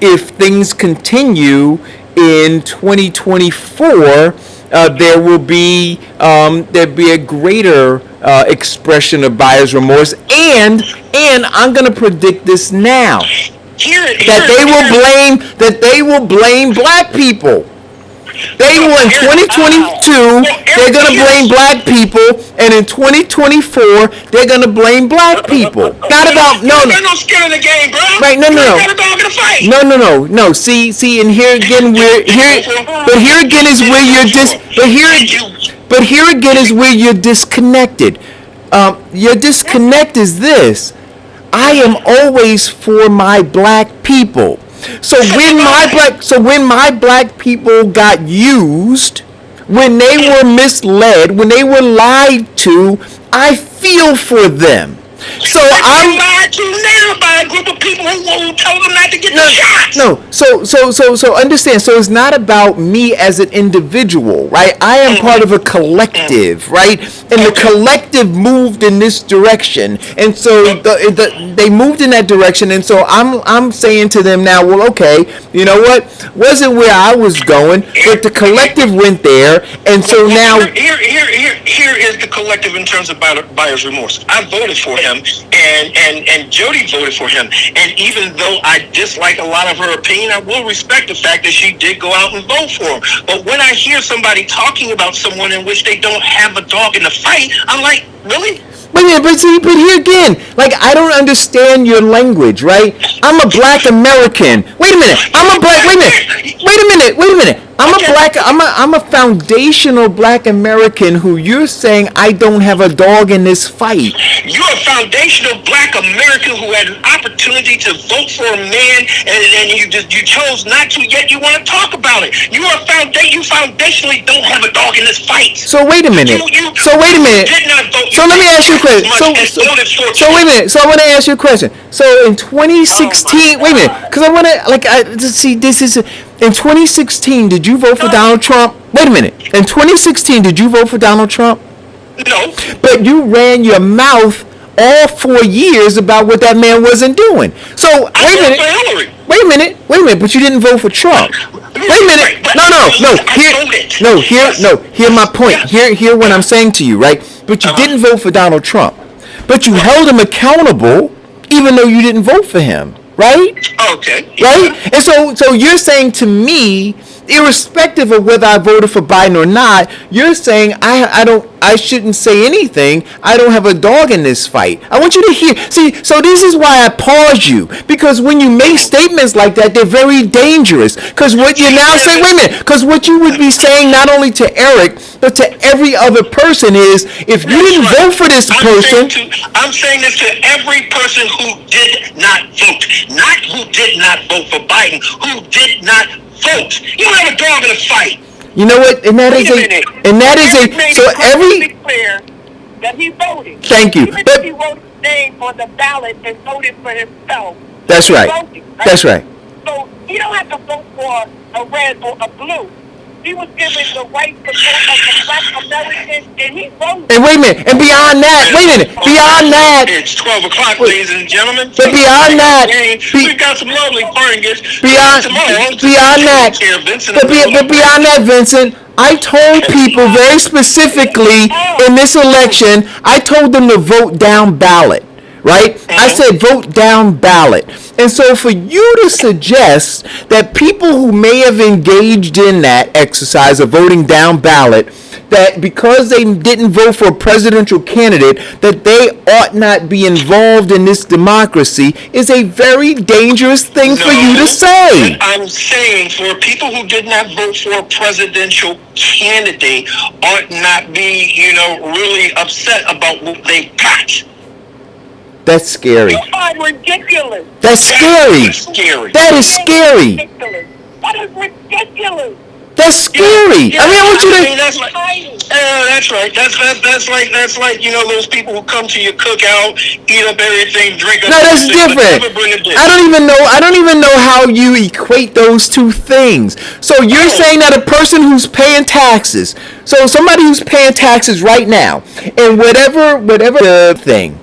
Speaker 4: if things continue in 2024, there'll be a greater expression of buyer's remorse, and I'm going to predict this now that they will blame black people. They will in 2022. They're gonna blame black people, and in 2024 they're gonna blame black people. Not about no.
Speaker 5: There's no skin in the game, bro.
Speaker 4: Right? No.
Speaker 5: Got a dog in the fight.
Speaker 4: No. See, and here again but here again is where you're disconnected. Your disconnect is this: I am always for my black people. So when my black people got used, when they were misled, when they were lied to, I feel for them. So I'm
Speaker 5: lied to now by a group of people who told them not to get the shots.
Speaker 4: No. So understand. So it's not about me as an individual, right? I am part of a collective, right? And the collective moved in this direction, and so they moved in that direction. And so I'm saying to them now, well, okay, you know what? Wasn't where I was going, but the collective went there, and so now
Speaker 5: here is the collective in terms of buyer's remorse. I voted for him, and Jody voted for him, and even though I dislike a lot of her opinion, I will respect the fact that she did go out and vote for him. But when I hear somebody talking about someone in which they don't have a dog in the fight, I'm like, really?
Speaker 4: But here again, like, I don't understand your language, right? I'm a black American. Wait a minute. I'm a foundational black American who you're saying I don't have a dog in this fight.
Speaker 5: You're a foundational black American who had an opportunity to vote for a man, and you chose not to, yet you want to talk about it. You foundationally don't have a dog in this fight.
Speaker 4: So wait a minute. So let me ask you a question. So wait a minute. So I want to ask you a question. So in 2016, wait a minute, because I want to see this is in 2016. Did you vote for Donald Trump? Wait a minute. In 2016, did you vote for Donald Trump?
Speaker 5: No.
Speaker 4: But you ran your mouth all 4 years about what that man wasn't doing. So wait a minute. But you didn't vote for Trump. Wait a minute. Hear my point. Hear what I'm saying to you, right? But you didn't vote for Donald Trump. But you held him accountable, even though you didn't vote for him, right?
Speaker 5: Okay.
Speaker 4: Right? And so you're saying to me, irrespective of whether I voted for Biden or not, you're saying I shouldn't say anything. I don't have a dog in this fight. I want you to hear. See, so this is why I pause you, because when you make statements like that, they're very dangerous. Because what you're now saying, wait a minute, because what you would be saying not only to Eric, but to every other person is, if you didn't vote for this person.
Speaker 5: I'm saying this to every person who did not vote. Not who did not vote for Biden, who did not vote. You don't have a dog in the fight.
Speaker 4: You know what? So every
Speaker 6: clear that he voted.
Speaker 4: Thank you.
Speaker 6: Even if he wrote his name on the ballot and voted for himself.
Speaker 4: That's right. That's right.
Speaker 6: So he don't have to vote for a red or a blue. He was given the right to vote as a black American, and he voted.
Speaker 4: And wait a minute. And beyond that,
Speaker 5: It's 12 o'clock, ladies and gentlemen.
Speaker 4: But beyond that,
Speaker 5: we've got some lovely fringers.
Speaker 4: Beyond that, Vincent, I told people very specifically in this election, I told them to vote down ballot. right? I said vote down ballot. And so for you to suggest that people who may have engaged in that exercise of voting down ballot, that because they didn't vote for a presidential candidate, that they ought not be involved in this democracy is a very dangerous thing for you to say.
Speaker 5: I'm saying for people who did not vote for a presidential candidate ought not be, really upset about what they got.
Speaker 4: That's scary.
Speaker 6: You are ridiculous.
Speaker 4: That's scary. That is scary.
Speaker 6: Ridiculous. That is ridiculous.
Speaker 4: That's scary.
Speaker 5: Yeah,
Speaker 4: I mean, I want you to.
Speaker 5: That's like, that's right. That's like those people who come to your cookout, eat up everything, drink up.
Speaker 4: No, that's
Speaker 5: everything,
Speaker 4: different.
Speaker 5: but never bring a dish.
Speaker 4: I don't even know how you equate those two things. So you're saying that a person who's paying taxes, so somebody who's paying taxes right now, and whatever the thing.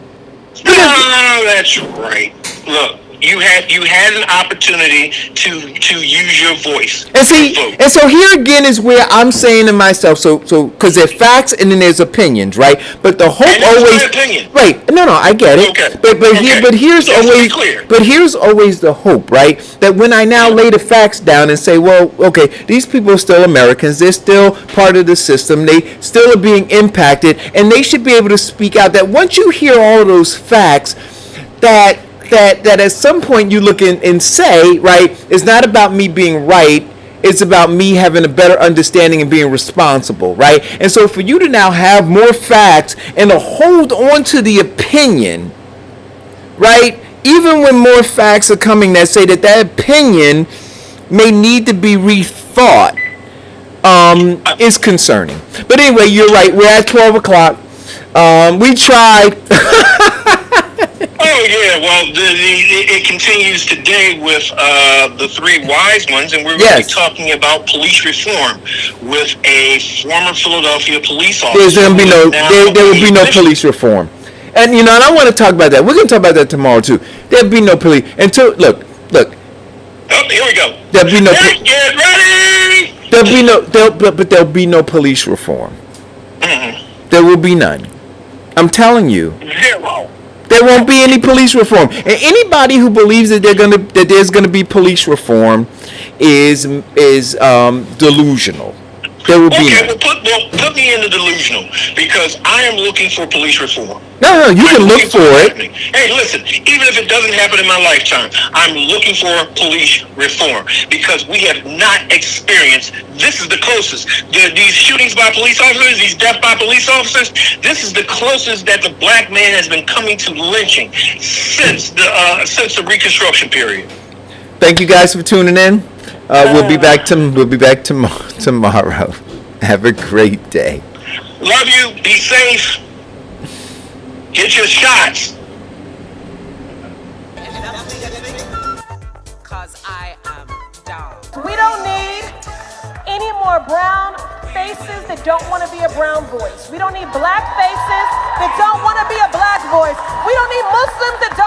Speaker 5: No, that's right. Look, you had an opportunity to use your voice.
Speaker 4: And see, and so here again is where I'm saying to myself, so because there's facts and then there's opinions, right? But the hope
Speaker 5: And
Speaker 4: always,
Speaker 5: my opinion.
Speaker 4: right? No, I get it.
Speaker 5: Okay.
Speaker 4: But here's
Speaker 5: Just to be
Speaker 4: always,
Speaker 5: clear.
Speaker 4: but here's always the hope, right? That when I now lay the facts down and say, well, okay, these people are still Americans, they're still part of the system, they still are being impacted, and they should be able to speak out. That once you hear all of those facts, that at some point you look and say, right, it's not about me being right, it's about me having a better understanding and being responsible, right? And so for you to now have more facts and to hold on to the opinion, right, even when more facts are coming that say that opinion may need to be rethought, is concerning. But anyway, you're right, we're at 12 o'clock. We tried.
Speaker 5: Oh yeah, well, it continues today with the three wise ones, and we're going to be talking about police reform with a former Philadelphia police officer.
Speaker 4: There's going to be there will be no police reform, and and I want to talk about that. We're going to talk about that tomorrow too. There'll be no police until look.
Speaker 5: Oh, here we go.
Speaker 4: There'll be no.
Speaker 5: Get ready.
Speaker 4: There'll be no police reform.
Speaker 5: Mm-hmm.
Speaker 4: There will be none. I'm telling you.
Speaker 5: Zero.
Speaker 4: There won't be any police reform, and anybody who believes that there's gonna be police reform is delusional. There will be none.
Speaker 5: Well, put me in the delusional, because I am looking for police reform.
Speaker 4: No, you can look for it.
Speaker 5: Hey, listen, even if it doesn't happen in my lifetime, I'm looking for police reform, because we have not experienced, this is the closest, these shootings by police officers, these deaths by police officers, this is the closest that the black man has been coming to lynching since the Reconstruction period.
Speaker 4: Thank you guys for tuning in. We'll be back tomorrow. Have a great day.
Speaker 5: Love you. Be safe. Get your shots.
Speaker 2: Cause I am down.
Speaker 3: We don't need any more brown faces that don't want to be a brown voice. We don't need black faces that don't want to be a black voice. We don't need Muslims that don't